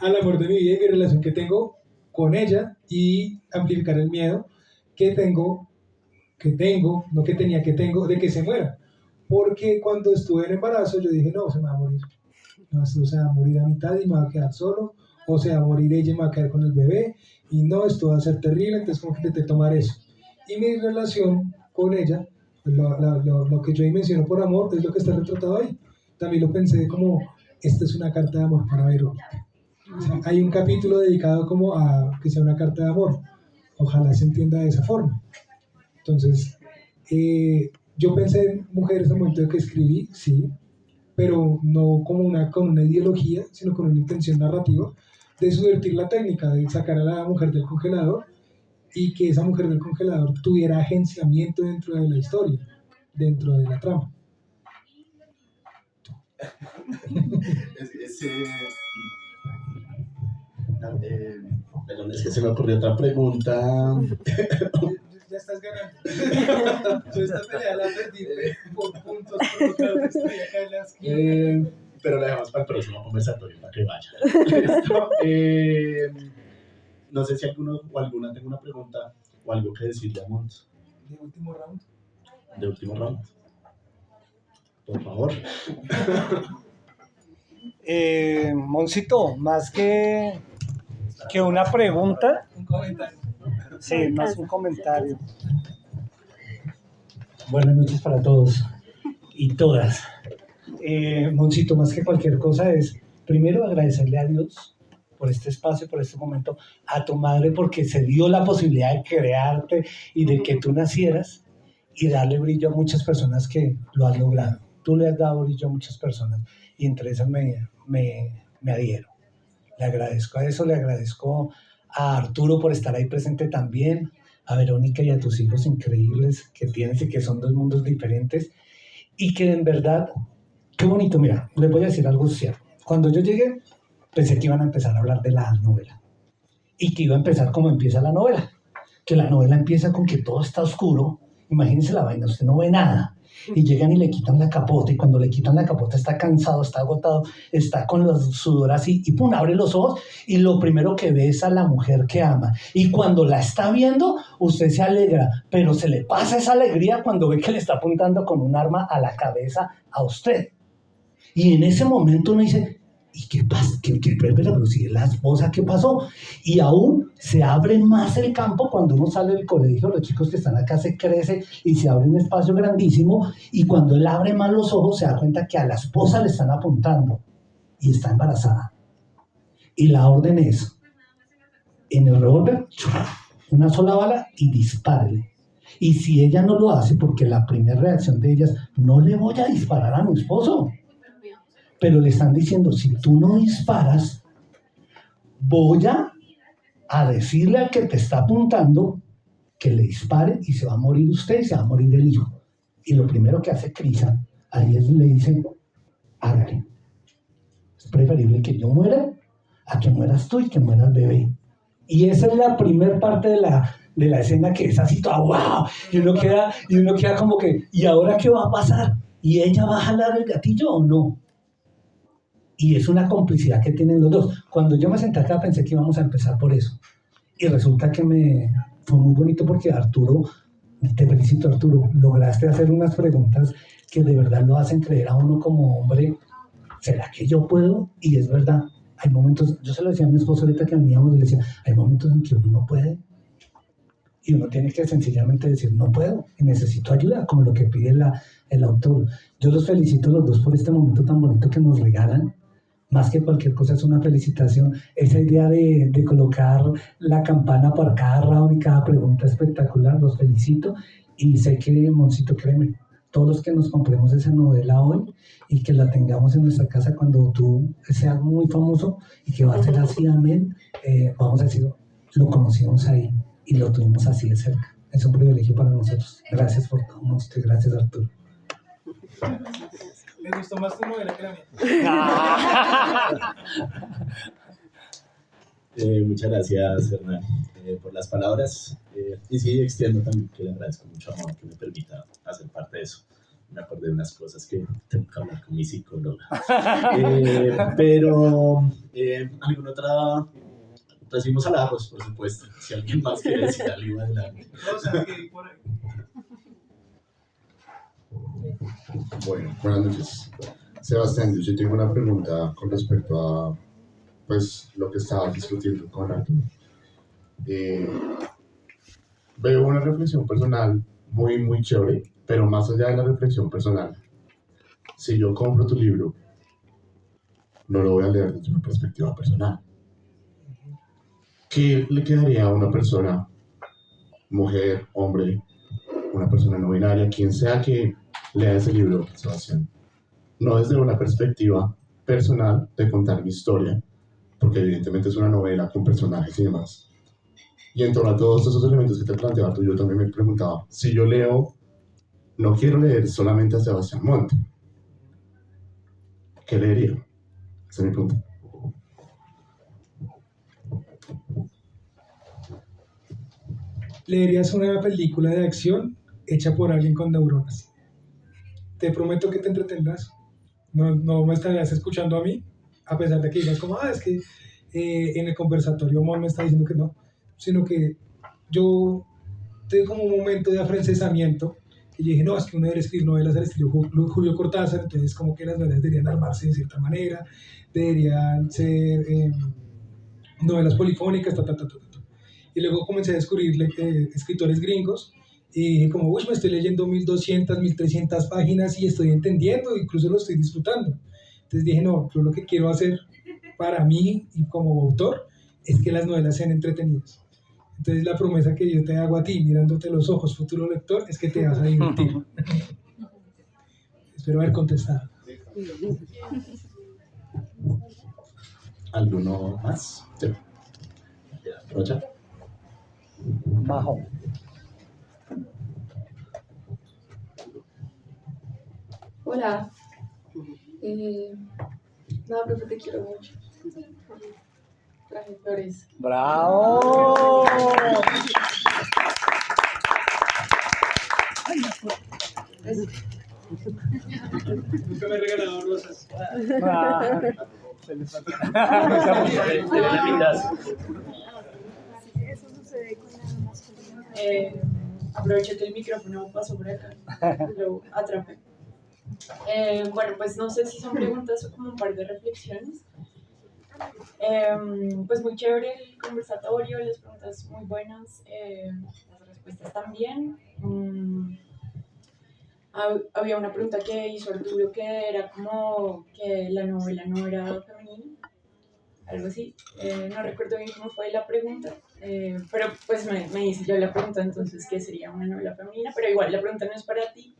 al amor de mi vida y mi relación que tengo con ella y amplificar el miedo que tengo, no que tenía, que tengo, de que se muera. Porque cuando estuve en embarazo yo dije, no, se me va a morir. No, esto se va a morir a mitad y me va a quedar solo, o se va a morir ella y me va a quedar con el bebé, y no, esto va a ser terrible, entonces como que intenté tomar eso. Y mi relación con ella, lo que yo dimensiono por amor, es lo que está retratado ahí. También lo pensé como, esta es una carta de amor para Verónica. O sea, hay un capítulo dedicado como a que sea una carta de amor. Ojalá se entienda de esa forma. Entonces, yo pensé en mujeres en el momento de que escribí, sí, pero no como con una ideología, sino con una intención narrativa de subvertir la técnica, de sacar a la mujer del congelador y que esa mujer del congelador tuviera agenciamiento dentro de la historia, dentro de la trama. Perdón, es que se me ocurrió otra pregunta. Ya estás ganando. Yo esta pelea la perdí por puntos, por lo que estoy acá en la esquina. Pero la dejamos para el próximo conversatorio, para que vaya. No sé si alguno o alguna tenga una pregunta o algo que decirle a Mont. ¿De último round? De último round. Por favor. Moncito, más que una pregunta, Un comentario. sí, más un comentario. Buenas noches para todos y todas. Moncito, más que cualquier cosa es, primero, agradecerle a Dios por este espacio, por este momento, a tu madre porque se dio la posibilidad de crearte y de que tú nacieras y darle brillo a muchas personas que lo han logrado. tú le has dado brillo a muchas personas y entre esas me adhiero. Le agradezco a eso, le agradezco a Arturo por estar ahí presente también, a Verónica y a tus hijos increíbles que tienes y que son dos mundos diferentes y que en verdad, qué bonito, mira, les voy a decir algo cierto. Cuando yo llegué, pensé que iban a empezar a hablar de la novela y que iba a empezar como empieza la novela, que la novela empieza con que todo está oscuro, imagínense la vaina, usted no ve nada. Y llegan y le quitan la capota, y cuando le quitan la capota está cansado, está agotado, está con los sudor así, y pum, abre los ojos, y lo primero que ve es a la mujer que ama. Y cuando la está viendo, usted se alegra, pero se le pasa esa alegría cuando ve que le está apuntando con un arma a la cabeza a usted. Y en ese momento uno dice, ¿y qué pasa? Pero si es la esposa, ¿qué pasó? Y aún se abre más el campo cuando uno sale del colegio, los chicos que están acá se crece y se abre un espacio grandísimo y cuando él abre más los ojos se da cuenta que a la esposa le están apuntando y está embarazada. Y la orden es, en el revólver, una sola bala y dispárele. Y si ella no lo hace, porque la primera reacción de ella es, no le voy a disparar a mi esposo. Pero le están diciendo, si tú no disparas, voy a decirle al que te está apuntando que le dispare y se va a morir usted y se va a morir el hijo. Y lo primero que hace Crisa, ahí es le dice, hágale. Es preferible que yo muera a que mueras tú y que muera el bebé. Y esa es la primera parte de la escena que es así toda wow. Y uno queda como que, ¿y ahora qué va a pasar? ¿Y ella va a jalar el gatillo o no? Y es una complicidad que tienen los dos. Cuando yo me senté acá pensé que íbamos a empezar por eso. Y resulta que fue muy bonito porque Arturo, te felicito Arturo, lograste hacer unas preguntas que de verdad lo hacen creer a uno como hombre, ¿será que yo puedo? Y es verdad, hay momentos, yo se lo decía a mi esposo ahorita que veníamos y le decía, hay momentos en que uno no puede. Y uno tiene que sencillamente decir, no puedo, y necesito ayuda, como lo que pide el autor. Yo los felicito a los dos por este momento tan bonito que nos regalan. Más que cualquier cosa es una felicitación. Esa idea de colocar la campana para cada round y cada pregunta espectacular, los felicito. Y sé que, Moncito, créeme, todos los que nos compremos esa novela hoy y que la tengamos en nuestra casa cuando tú seas muy famoso y que va a ser así, amén, vamos a decir, lo conocimos ahí y lo tuvimos así de cerca. Es un privilegio para nosotros. Gracias por todo, Moncito, y gracias, Arturo. Me gustó más tu novela que la mía. Muchas gracias, Hernán, por las palabras. Y sí, extiendo también que le agradezco mucho a Amor que me permita hacer parte de eso. Me acordé de unas cosas que tengo que hablar con mi psicóloga. Pero, ¿alguna otra? Recibimos halagos, por supuesto. Si alguien más quiere decir algo, adelante. Bueno, buenas noches. Sebastián, yo tengo una pregunta con respecto a pues, lo que estabas discutiendo con Arturo. Veo una reflexión personal muy, muy chévere, pero más allá de la reflexión personal, si yo compro tu libro, no lo voy a leer desde una perspectiva personal. ¿Qué le quedaría a una persona, mujer, hombre, una persona no binaria, quien sea que lea ese libro, Sebastián? No desde una perspectiva personal de contar mi historia, porque evidentemente es una novela con personajes y demás. Y en torno a todos esos elementos que te planteaba tú, yo también me preguntaba, si yo leo, no quiero leer solamente a Sebastián Monte, ¿qué leería? Esa es mi pregunta. Leerías una película de acción hecha por alguien con neuronas. Te prometo que te entretendrás. No me estarás escuchando a mí, a pesar de que digas como, es que en el conversatorio Mon me está diciendo que no, sino que yo tuve como un momento de afrancesamiento y yo dije, no, es que uno debe escribir novelas al estilo Julio Cortázar, entonces como que las novelas deberían armarse de cierta manera, deberían ser novelas polifónicas, Y luego comencé a descubrir escritores gringos y dije como, me estoy leyendo 1200, 1300 páginas y estoy entendiendo, incluso lo estoy disfrutando. Entonces dije, no, yo lo que quiero hacer para mí y como autor es que las novelas sean entretenidas. Entonces la promesa que yo te hago a ti, mirándote los ojos, futuro lector, es que te vas a divertir. Espero haber contestado. ¿Alguno más? Sí. Rocha. Majo. Hola. No, profe, te quiero mucho. Traje flores. ¡Bravo! Nunca me he regalado rosas. Aproveché que el micrófono pasó por acá. Lo atrapé. Bueno, pues no sé si son preguntas o como un par de reflexiones. Pues muy chévere el conversatorio, las preguntas muy buenas, las respuestas también. Había una pregunta que hizo Arturo que era como que la novela no era femenina, algo así. No recuerdo bien cómo fue la pregunta, pero pues me hice yo la pregunta, entonces, ¿qué sería una novela femenina? Pero igual la pregunta no es para ti.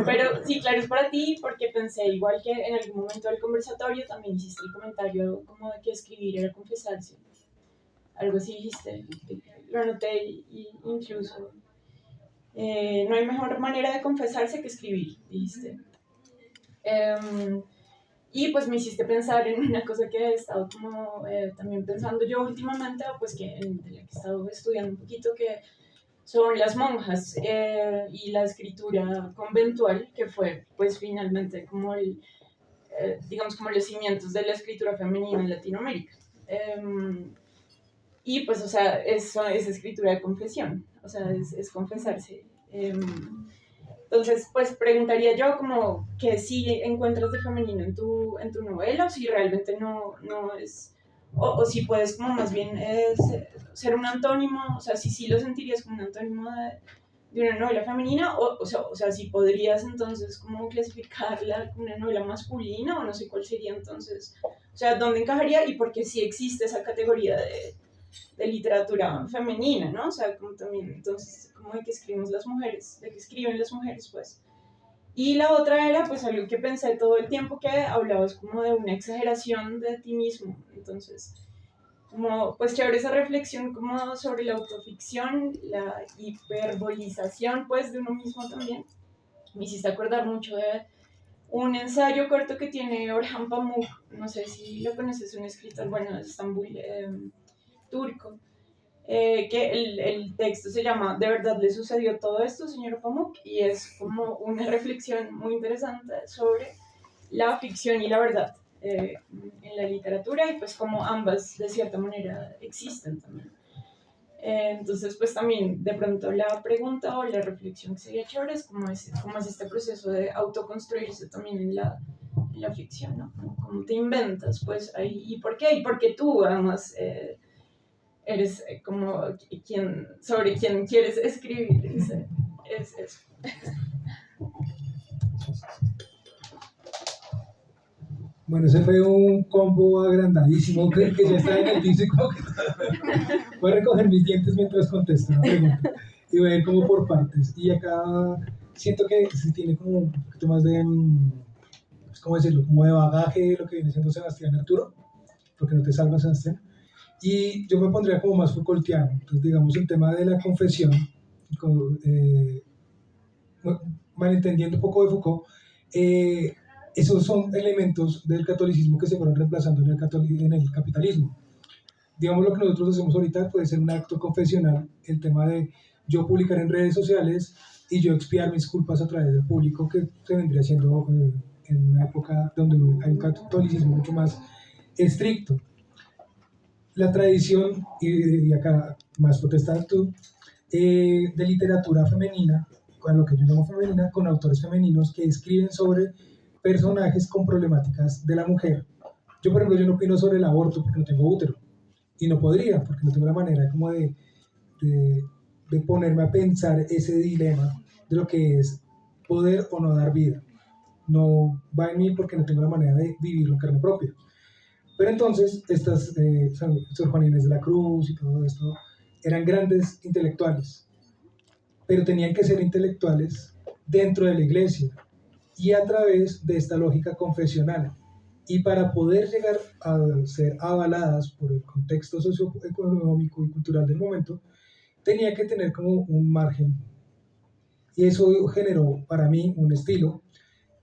Pero sí, claro, es para ti porque pensé igual que en algún momento del conversatorio también hiciste el comentario como de que escribir era confesarse. Algo así dijiste, lo anoté y incluso no hay mejor manera de confesarse que escribir, dijiste. Y pues me hiciste pensar en una cosa que he estado como también pensando yo últimamente, pues de la que he estado estudiando un poquito, que son las monjas y la escritura conventual, que fue pues finalmente como digamos como los cimientos de la escritura femenina en Latinoamérica. Y pues, o sea, eso es escritura de confesión, o sea, es confesarse. Entonces, pues preguntaría yo como que si encuentras de femenino en tu novela o si realmente no es, o si puedes como más bien ser un antónimo, o sea, si sí lo sentirías como un antónimo de una novela femenina, o sea, si podrías entonces como clasificarla como una novela masculina o no sé cuál sería entonces, o sea, ¿dónde encajaría? Y porque sí existe esa categoría de literatura femenina, ¿no? O sea, como también, entonces, como de que escriben las mujeres, pues. Y la otra era, pues, algo que pensé todo el tiempo que hablabas como de una exageración de ti mismo, entonces, como, pues, chévere esa reflexión como sobre la autoficción, la hiperbolización, pues, de uno mismo también. Me hiciste acordar mucho de un ensayo corto que tiene Orhan Pamuk, no sé si lo conoces, un escritor, bueno, de Estambul, turco, que el texto se llama ¿De verdad le sucedió todo esto, señor Pamuk? Y es como una reflexión muy interesante sobre la ficción y la verdad en la literatura y pues como ambas de cierta manera existen también. Entonces pues también de pronto la pregunta o la reflexión que sería chévere es cómo es este proceso de autoconstruirse también en la ficción, ¿no? ¿Cómo te inventas? Pues ahí, ¿y por qué? Y porque tú además eres como sobre quien quieres escribir, es eso. Bueno, ese fue un combo agrandadísimo que ya está en el piso y como que voy a recoger mis dientes mientras contesto la pregunta y voy a ir como por partes. Y acá siento que se tiene como un poquito más de, ¿cómo decirlo? Como de bagaje lo que viene siendo Sebastián Arturo, porque no te salva Sebastián. Y yo me pondría como más Foucaultiano. Entonces, digamos, el tema de la confesión, malentendiendo un poco de Foucault, esos son elementos del catolicismo que se fueron reemplazando en el capitalismo. Digamos, lo que nosotros hacemos ahorita puede ser un acto confesional, el tema de yo publicar en redes sociales y yo expiar mis culpas a través del público, que se vendría siendo en una época donde hay un catolicismo mucho más estricto. La tradición, y acá más protestas tú, de literatura femenina, con lo que yo llamo femenina, con autores femeninos que escriben sobre personajes con problemáticas de la mujer. Yo, por ejemplo, yo no opino sobre el aborto porque no tengo útero, y no podría, porque no tengo la manera como de ponerme a pensar ese dilema de lo que es poder o no dar vida. No va en mí porque no tengo la manera de vivirlo en carne propia. Pero entonces, estas Sor Juana Inés de la Cruz y todo esto, eran grandes intelectuales, pero tenían que ser intelectuales dentro de la iglesia y a través de esta lógica confesional. Y para poder llegar a ser avaladas por el contexto socioeconómico y cultural del momento, tenía que tener como un margen. Y eso generó para mí un estilo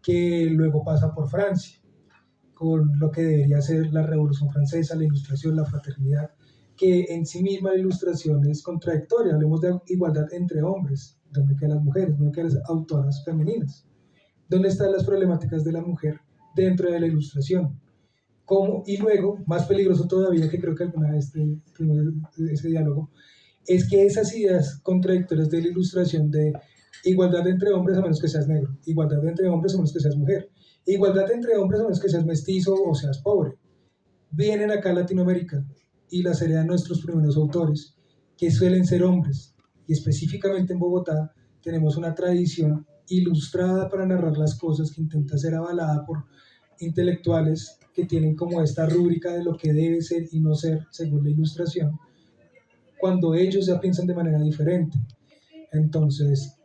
que luego pasa por Francia, con lo que debería ser la Revolución Francesa, la Ilustración, la fraternidad, que en sí misma la Ilustración es contradictoria. Hablemos de igualdad entre hombres, ¿dónde quedan las mujeres? ¿Dónde quedan las autoras femeninas? ¿Dónde están las problemáticas de la mujer dentro de la Ilustración? ¿Cómo? Y luego, más peligroso todavía, que creo que alguna vez tuvimos ese diálogo, es que esas ideas contradictorias de la Ilustración de igualdad entre hombres a menos que seas negro, igualdad entre hombres a menos que seas mujer, igualdad entre hombres a menos que seas mestizo o seas pobre, vienen acá a Latinoamérica y las heredan nuestros primeros autores, que suelen ser hombres, y específicamente en Bogotá tenemos una tradición ilustrada para narrar las cosas que intenta ser avalada por intelectuales que tienen como esta rúbrica de lo que debe ser y no ser según la Ilustración, cuando ellos ya piensan de manera diferente. Entonces,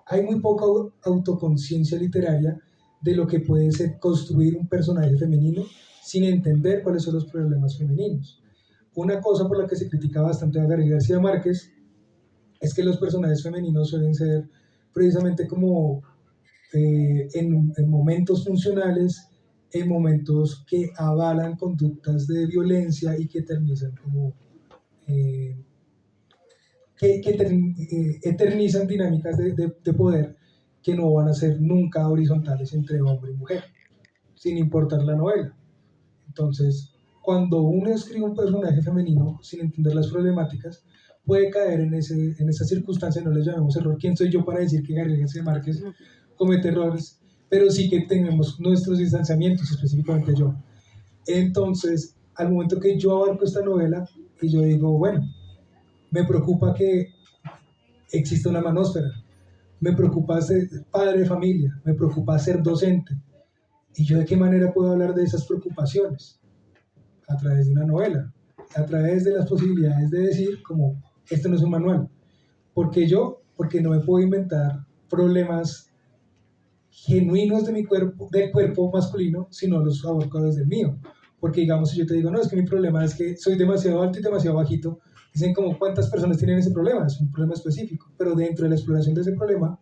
hay muy poca autoconciencia literaria de lo que puede ser construir un personaje femenino sin entender cuáles son los problemas femeninos. Una cosa por la que se critica bastante a Gabriel García Márquez es que los personajes femeninos suelen ser precisamente como en momentos funcionales, en momentos que avalan conductas de violencia y que eternizan como eternizan dinámicas de poder que no van a ser nunca horizontales entre hombre y mujer, sin importar la novela. Entonces, cuando uno escribe un personaje femenino sin entender las problemáticas, puede caer en esa circunstancia, no le llamemos error. ¿Quién soy yo para decir que Gabriel García Márquez comete errores? Pero sí que tenemos nuestros distanciamientos, específicamente yo. Entonces, al momento que yo abarco esta novela, y yo digo, bueno, me preocupa que exista una manósfera, me preocupa ser padre de familia, me preocupa ser docente. ¿Y yo de qué manera puedo hablar de esas preocupaciones? A través de una novela, a través de las posibilidades de decir como, esto no es un manual. Porque no me puedo inventar problemas genuinos de mi cuerpo, del cuerpo masculino, sino los aborco desde el mío. Porque digamos, si yo te digo, no, es que mi problema es que soy demasiado alto y demasiado bajito, dicen como, ¿cuántas personas tienen ese problema? Es un problema específico, pero dentro de la exploración de ese problema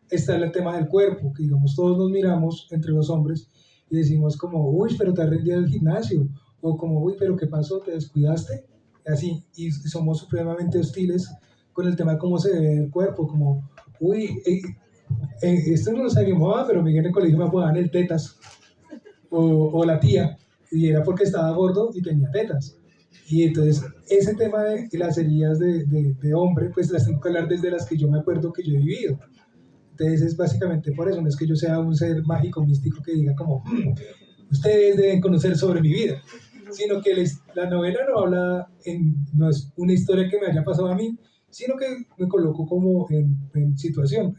está el tema del cuerpo, que digamos, todos nos miramos entre los hombres y decimos como, uy, pero te has rendido al gimnasio, o como, uy, pero ¿qué pasó? ¿Te descuidaste? Así, y somos supremamente hostiles con el tema de cómo se ve el cuerpo, como, uy, esto no lo sabía mi mamá, pero Miguel en el colegio me apodaban el tetas, o la tía, y era porque estaba gordo y tenía tetas. Y entonces, ese tema de las heridas de hombre, pues las tengo que hablar desde las que yo me acuerdo que yo he vivido. Entonces, es básicamente por eso, no es que yo sea un ser mágico, místico que diga como, ustedes deben conocer sobre mi vida, sino que la novela no es una historia que me haya pasado a mí, sino que me coloco como en situación.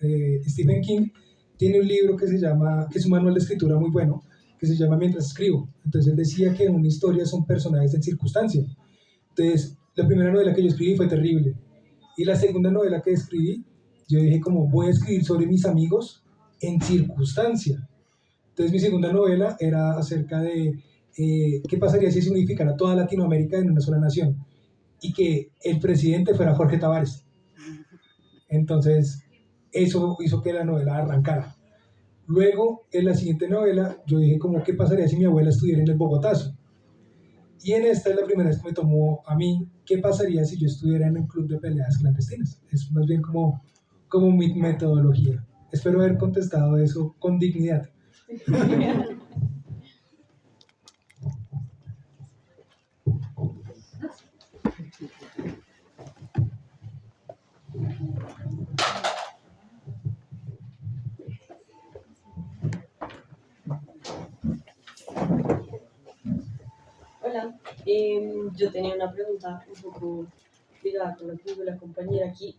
Stephen King tiene un libro que es un manual de escritura muy bueno, que se llama Mientras escribo. Entonces él decía que una historia son personajes en circunstancia. Entonces, la primera novela que yo escribí fue terrible. Y la segunda novela que escribí, yo dije como, voy a escribir sobre mis amigos en circunstancia. Entonces mi segunda novela era acerca de qué pasaría si se unificara toda Latinoamérica en una sola nación y que el presidente fuera Jorge Tavares. Entonces, eso hizo que la novela arrancara. Luego, en la siguiente novela, yo dije como, ¿qué pasaría si mi abuela estuviera en el Bogotazo? Y en esta es la primera vez que me tomó a mí, ¿qué pasaría si yo estuviera en un club de peleas clandestinas? Es más bien como mi metodología. Espero haber contestado eso con dignidad. Hola, yo tenía una pregunta un poco ligada con lo que dijo la compañera aquí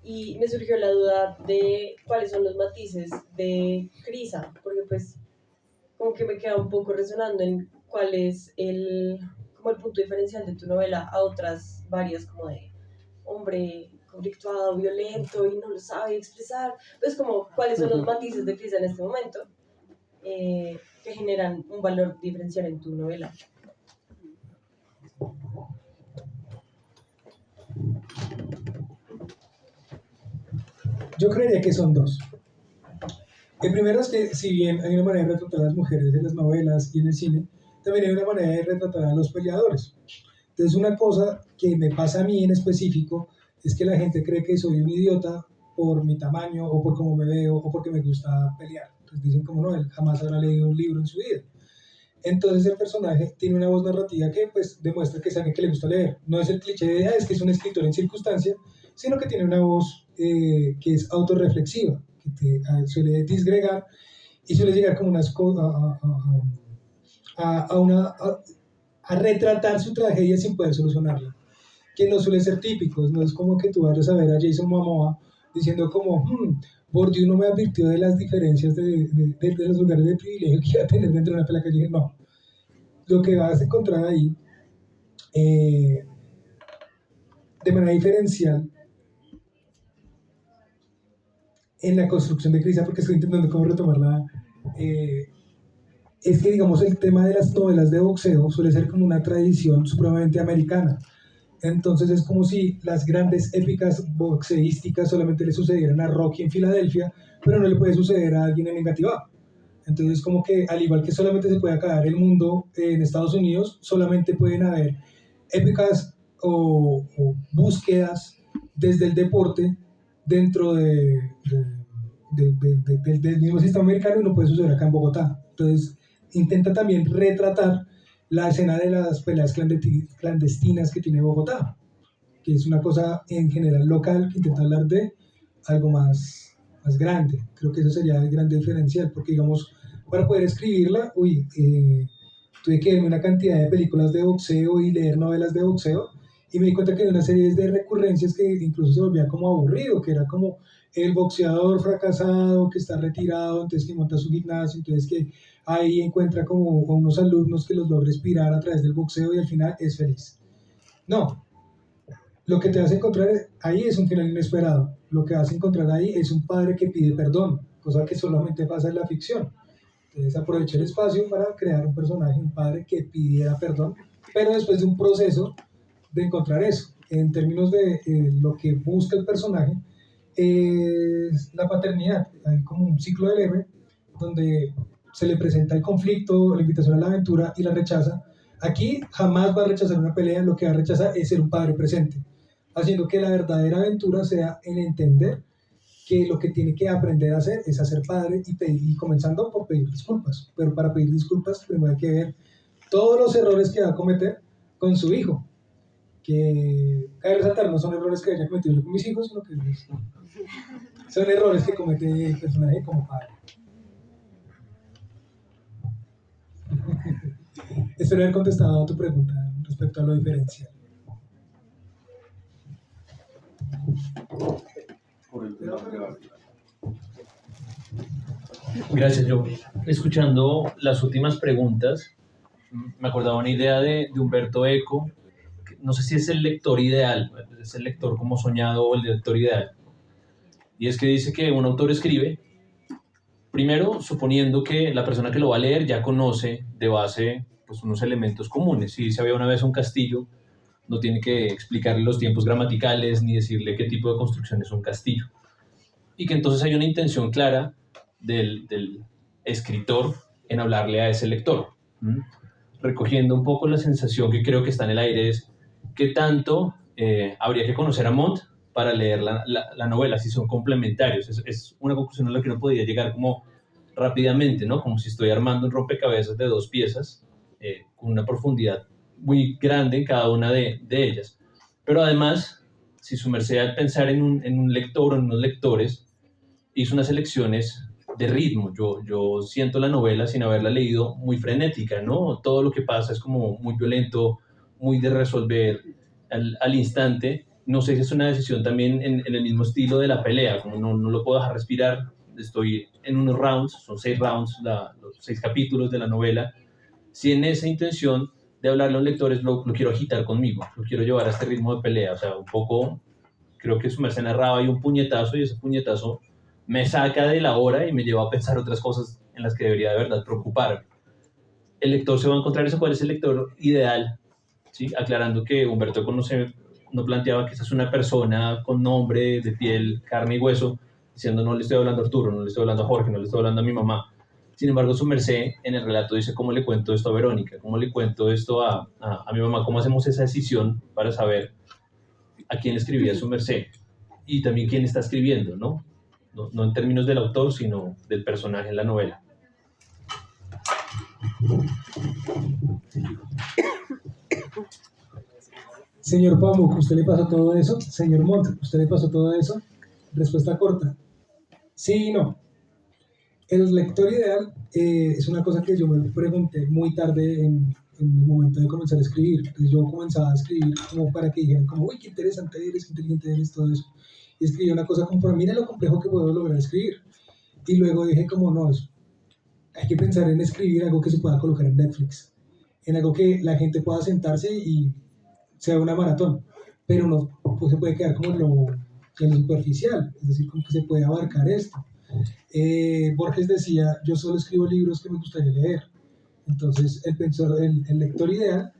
y me surgió la duda de cuáles son los matices de Crisa, porque pues como que me queda un poco resonando en cuál es como el punto diferencial de tu novela a otras varias como de hombre conflictuado, violento y no lo sabe expresar. Pues como cuáles son los matices de Crisa en este momento que generan un valor diferencial en tu novela. Yo creería que son dos. El primero es que si bien hay una manera de retratar a las mujeres en las novelas y en el cine, también hay una manera de retratar a los peleadores. Entonces una cosa que me pasa a mí en específico es que la gente cree que soy un idiota por mi tamaño o por cómo me veo o porque me gusta pelear. Entonces dicen como no, él jamás habrá leído un libro en su vida. Entonces el personaje tiene una voz narrativa que pues demuestra que es alguien que le gusta leer. No es el cliché de es que es un escritor en circunstancia, sino que tiene una voz que es autorreflexiva, que suele disgregar y suele llegar como a retratar su tragedia sin poder solucionarla, que no suele ser típico. No es como que tú vayas a ver a Jason Momoa diciendo como Bourdieu no me advirtió de las diferencias de los lugares de privilegio que iba a tener dentro de una pelea, que dije no. Lo que vas a encontrar ahí de manera diferencial en la construcción de Crisa, porque estoy intentando cómo retomarla, es que digamos el tema de las novelas de boxeo suele ser como una tradición supremamente americana. Entonces es como si las grandes épicas boxeísticas solamente le sucedieran a Rocky en Filadelfia, pero no le puede suceder a alguien en Engativá. Entonces como que al igual que solamente se puede acabar el mundo en Estados Unidos, solamente pueden haber épicas o búsquedas desde el deporte dentro del mismo sistema americano, y no puede suceder acá en Bogotá. Entonces intenta también retratar la escena de las peleas clandestinas que tiene Bogotá, que es una cosa en general local que intenta hablar de algo más grande. Creo que eso sería el gran diferencial, porque digamos, para poder escribirla, tuve que verme una cantidad de películas de boxeo y leer novelas de boxeo, y me di cuenta que hay una serie de recurrencias que incluso se volvía como aburrido, que era como el boxeador fracasado que está retirado, entonces que monta su gimnasio, entonces que ahí encuentra como unos alumnos que los logra inspirar a través del boxeo y al final es feliz. No, lo que te vas a encontrar ahí es un final inesperado. Lo que vas a encontrar ahí es un padre que pide perdón, cosa que solamente pasa en la ficción. Entonces aproveché el espacio para crear un personaje, un padre que pidiera perdón, pero después de un proceso de encontrar eso. En términos de lo que busca el personaje, es la paternidad. Hay como un ciclo del héroe donde se le presenta el conflicto, la invitación a la aventura y la rechaza. Aquí jamás va a rechazar una pelea, lo que va a rechazar es ser un padre presente, haciendo que la verdadera aventura sea en entender que lo que tiene que aprender a hacer es a ser padre y comenzando por pedir disculpas. Pero para pedir disculpas primero hay que ver todos los errores que va a cometer con su hijo, que cabe resaltar, no son errores que haya cometido yo con mis hijos, sino que son errores que comete el personaje como padre. Espero haber contestado a tu pregunta respecto a lo diferencial. Gracias. Yo, escuchando las últimas preguntas, me acordaba una idea de Humberto Eco. No sé si es el lector ideal, es el lector como soñado o el lector ideal. Y es que dice que un autor escribe, primero suponiendo que la persona que lo va a leer ya conoce de base pues, unos elementos comunes. Si se había una vez un castillo, no tiene que explicarle los tiempos gramaticales ni decirle qué tipo de construcción es un castillo. Y que entonces hay una intención clara del escritor en hablarle a ese lector. Recogiendo un poco la sensación que creo que está en el aire es qué tanto habría que conocer a Montt para leer la novela, si son complementarios. Es una conclusión a la que no podía llegar como rápidamente, ¿no? Como si estoy armando un rompecabezas de 2 piezas con una profundidad muy grande en cada una de ellas. Pero además, si su merced al pensar en un lector o en unos lectores, hizo unas elecciones de ritmo. Yo siento la novela sin haberla leído muy frenética, ¿no? Todo lo que pasa es como muy violento, muy de resolver al instante. No sé si es una decisión también en el mismo estilo de la pelea, como no lo puedo dejar respirar. Estoy en unos rounds, son 6 rounds, los 6 capítulos de la novela. Si en esa intención de hablarle a los lectores lo quiero agitar conmigo, lo quiero llevar a este ritmo de pelea, o sea, un poco creo que su merced narraba y un puñetazo, y ese puñetazo me saca de la hora y me lleva a pensar otras cosas en las que debería de verdad preocuparme. El lector se va a encontrar eso, cuál es el lector ideal, ¿sí? Aclarando que Humberto Eco no planteaba que esa es una persona con nombre, de piel, carne y hueso, diciendo no le estoy hablando a Arturo, no le estoy hablando a Jorge, no le estoy hablando a mi mamá. Sin embargo, su merced en el relato dice cómo le cuento esto a Verónica, cómo le cuento esto a mi mamá, cómo hacemos esa decisión para saber a quién le escribía su merced y también quién está escribiendo, ¿no? No en términos del autor, sino del personaje en la novela. Señor Pamuk, ¿usted le pasó todo eso? Señor Montt, ¿usted le pasó todo eso? Respuesta corta. Sí y no. El lector ideal es una cosa que yo me pregunté muy tarde en el momento de comenzar a escribir. Entonces yo comenzaba a escribir como para que dijeran como, uy, qué interesante eres, qué inteligente eres, todo eso. Y escribí una cosa como, mira lo complejo que puedo lograr escribir. Y luego dije como, no, hay que pensar en escribir algo que se pueda colocar en Netflix. En algo que la gente pueda sentarse y sea una maratón. Pero no pues se puede quedar como en lo superficial. Es decir, como que se puede abarcar esto. Borges decía, yo solo escribo libros que me gustaría leer. Entonces el lector ideal,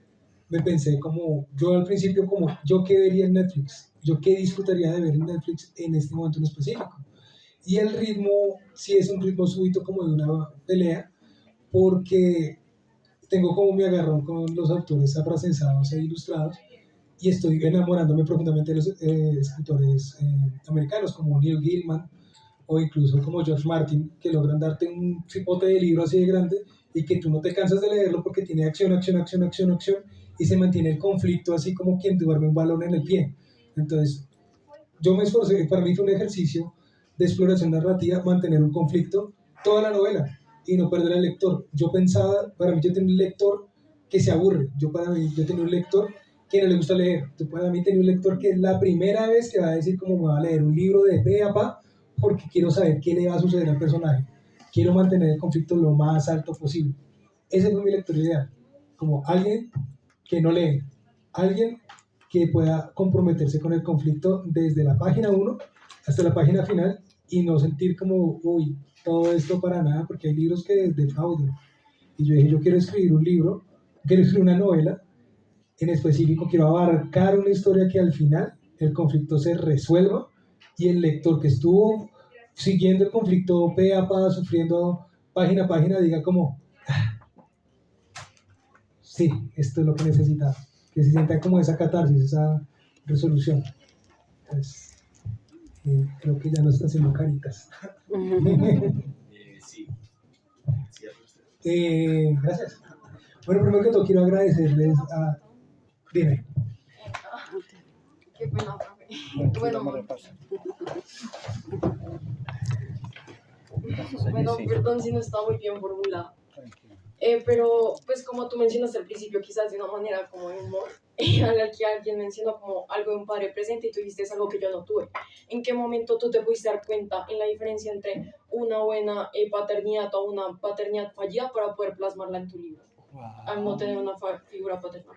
me pensé como, yo al principio como, yo qué vería en Netflix, yo qué disfrutaría de ver en Netflix en este momento en específico. Y el ritmo, sí es un ritmo súbito como de una pelea, porque tengo como mi agarrón con los autores afrancesados e ilustrados, y estoy enamorándome profundamente de los escritores americanos como Neil Gaiman, o incluso como George Martin, que logran darte un cipote de libro así de grande y que tú no te cansas de leerlo porque tiene acción, acción, acción, acción, acción, y se mantiene el conflicto así como quien duerme un balón en el pie. Entonces, yo me esforcé, para mí fue un ejercicio de exploración narrativa mantener un conflicto toda la novela y no perder al lector. Yo pensaba, para mí yo tenía un lector que se aburre, yo tenía un lector que no le gusta leer, para mí tenía un lector que es la primera vez que va a decir cómo me va a leer un libro de pe a pa, porque quiero saber qué le va a suceder al personaje. Quiero mantener el conflicto lo más alto posible. Ese fue mi lector ideal. Como alguien que no lee, alguien que pueda comprometerse con el conflicto desde la página 1 hasta la página final y no sentir como, uy, todo esto para nada, porque hay libros que defraudan. Y yo dije, yo quiero escribir un libro, quiero escribir una novela, en específico quiero abarcar una historia que al final el conflicto se resuelva y el lector que estuvo siguiendo el conflicto pe a pa, sufriendo página a página, diga como, sí, esto es lo que necesitaba, que se sienta como esa catarsis, esa resolución. Entonces, creo que ya no está haciendo caritas. Sí. Gracias. Bueno, primero que todo quiero agradecerles a... Dime. Qué pena, profe. Bueno, perdón si no está muy bien formulado. Pero, pues como tú mencionaste al principio, quizás de una manera como de humor, a la que alguien mencionó como algo de un padre presente y tú dijiste es algo que yo no tuve. ¿En qué momento tú te pudiste dar cuenta en la diferencia entre una buena paternidad o una paternidad fallida para poder plasmarla en tu libro? Al no tener una figura paternal.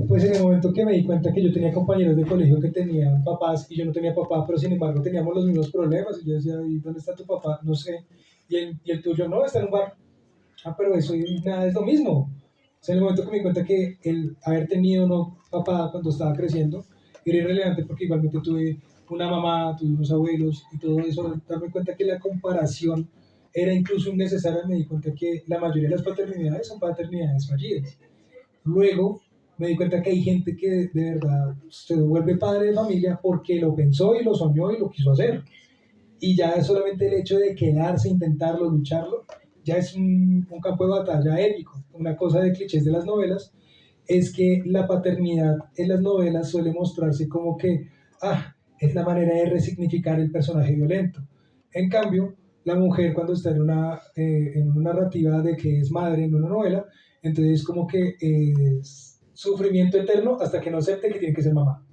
Pues en el momento que me di cuenta que yo tenía compañeros de colegio que tenían papás y yo no tenía papá, pero sin embargo teníamos los mismos problemas, y yo decía, ¿y dónde está tu papá? No sé. Y el tuyo, no, está en un bar. Ah, pero eso y nada es lo mismo. O sea, en el momento que me di cuenta que el haber tenido no papá cuando estaba creciendo era irrelevante, porque igualmente tuve una mamá, tuve unos abuelos y todo eso, darme cuenta que la comparación era incluso innecesaria. Me di cuenta que la mayoría de las paternidades son paternidades fallidas. Luego me di cuenta que hay gente que de verdad se vuelve padre de familia porque lo pensó y lo soñó y lo quiso hacer. Y ya es solamente el hecho de quedarse, intentarlo, lucharlo, ya es un campo de batalla épico. Una cosa de clichés de las novelas es que la paternidad en las novelas suele mostrarse como que es la manera de resignificar el personaje violento. En cambio, la mujer cuando está en una narrativa de que es madre en una novela, entonces como que es sufrimiento eterno hasta que no acepte que tiene que ser mamá.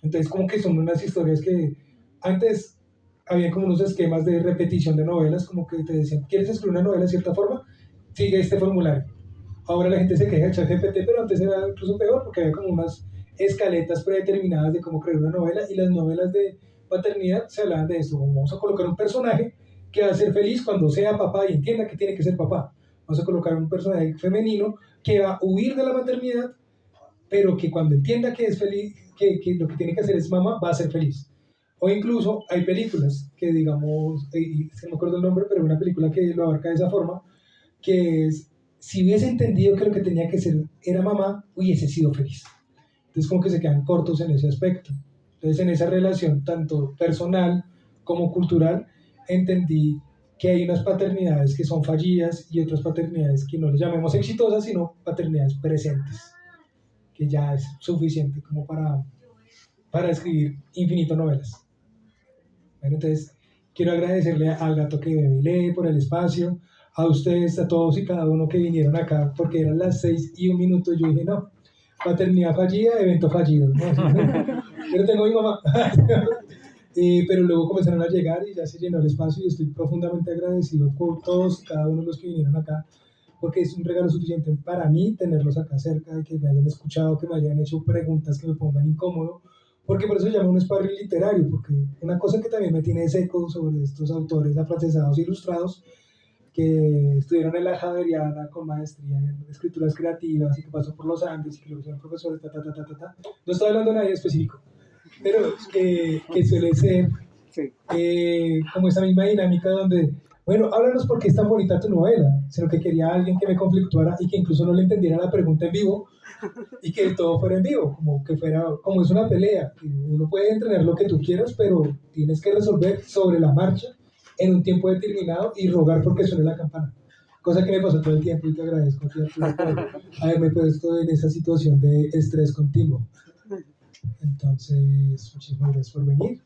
Entonces como que son unas historias que antes había como unos esquemas de repetición de novelas, como que te decían, ¿quieres escribir una novela de cierta forma? Sigue este formulario. Ahora la gente se queja de ChatGPT, pero antes era incluso peor porque había como unas escaletas predeterminadas de cómo crear una novela, y las novelas de paternidad se hablaban de esto, como vamos a colocar un personaje que va a ser feliz cuando sea papá y entienda que tiene que ser papá. Vamos a colocar un personaje femenino que va a huir de la maternidad, pero que cuando entienda que es feliz, que lo que tiene que hacer es mamá, va a ser feliz. O incluso hay películas que, digamos, no me acuerdo el nombre, pero una película que lo abarca de esa forma, que es, si hubiese entendido que lo que tenía que ser era mamá, hubiese sido feliz. Entonces como que se quedan cortos en ese aspecto. Entonces en esa relación, tanto personal como cultural, entendí que hay unas paternidades que son fallidas y otras paternidades que no les llamemos exitosas, sino paternidades presentes, que ya es suficiente como para escribir infinitas novelas. Bueno, entonces quiero agradecerle al Gato que Bebe y Lee por el espacio, a ustedes, a todos y cada uno que vinieron acá, porque eran las 6:01 y yo dije, no, paternidad fallida, evento fallido. No, yo no tengo a mi mamá. Pero luego comenzaron a llegar y ya se llenó el espacio, y estoy profundamente agradecido por todos y cada uno de los que vinieron acá, porque es un regalo suficiente para mí tenerlos acá cerca, de que me hayan escuchado, que me hayan hecho preguntas que me pongan incómodo, porque por eso se llama un sparring literario, porque una cosa que también me tiene seco sobre estos autores afrancesados ilustrados que estuvieron en la Javeriana con maestría en escrituras creativas y que pasó por los Andes y que luego fueron profesores, No estoy hablando de nadie específico, pero que suele ser como esa misma dinámica donde, bueno, háblanos por qué es tan bonita tu novela, sino que quería a alguien que me conflictuara y que incluso no le entendiera la pregunta en vivo y que todo fuera en vivo, como que fuera, como es una pelea, que uno puede entrenar lo que tú quieras, pero tienes que resolver sobre la marcha en un tiempo determinado y rogar porque suene la campana. Cosa que me pasó todo el tiempo y te agradezco por haberme puesto en esa situación de estrés continuo. Entonces, muchísimas gracias por venir.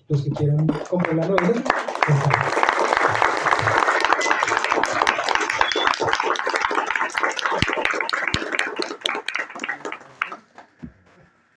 Los que quieran comprar la novela,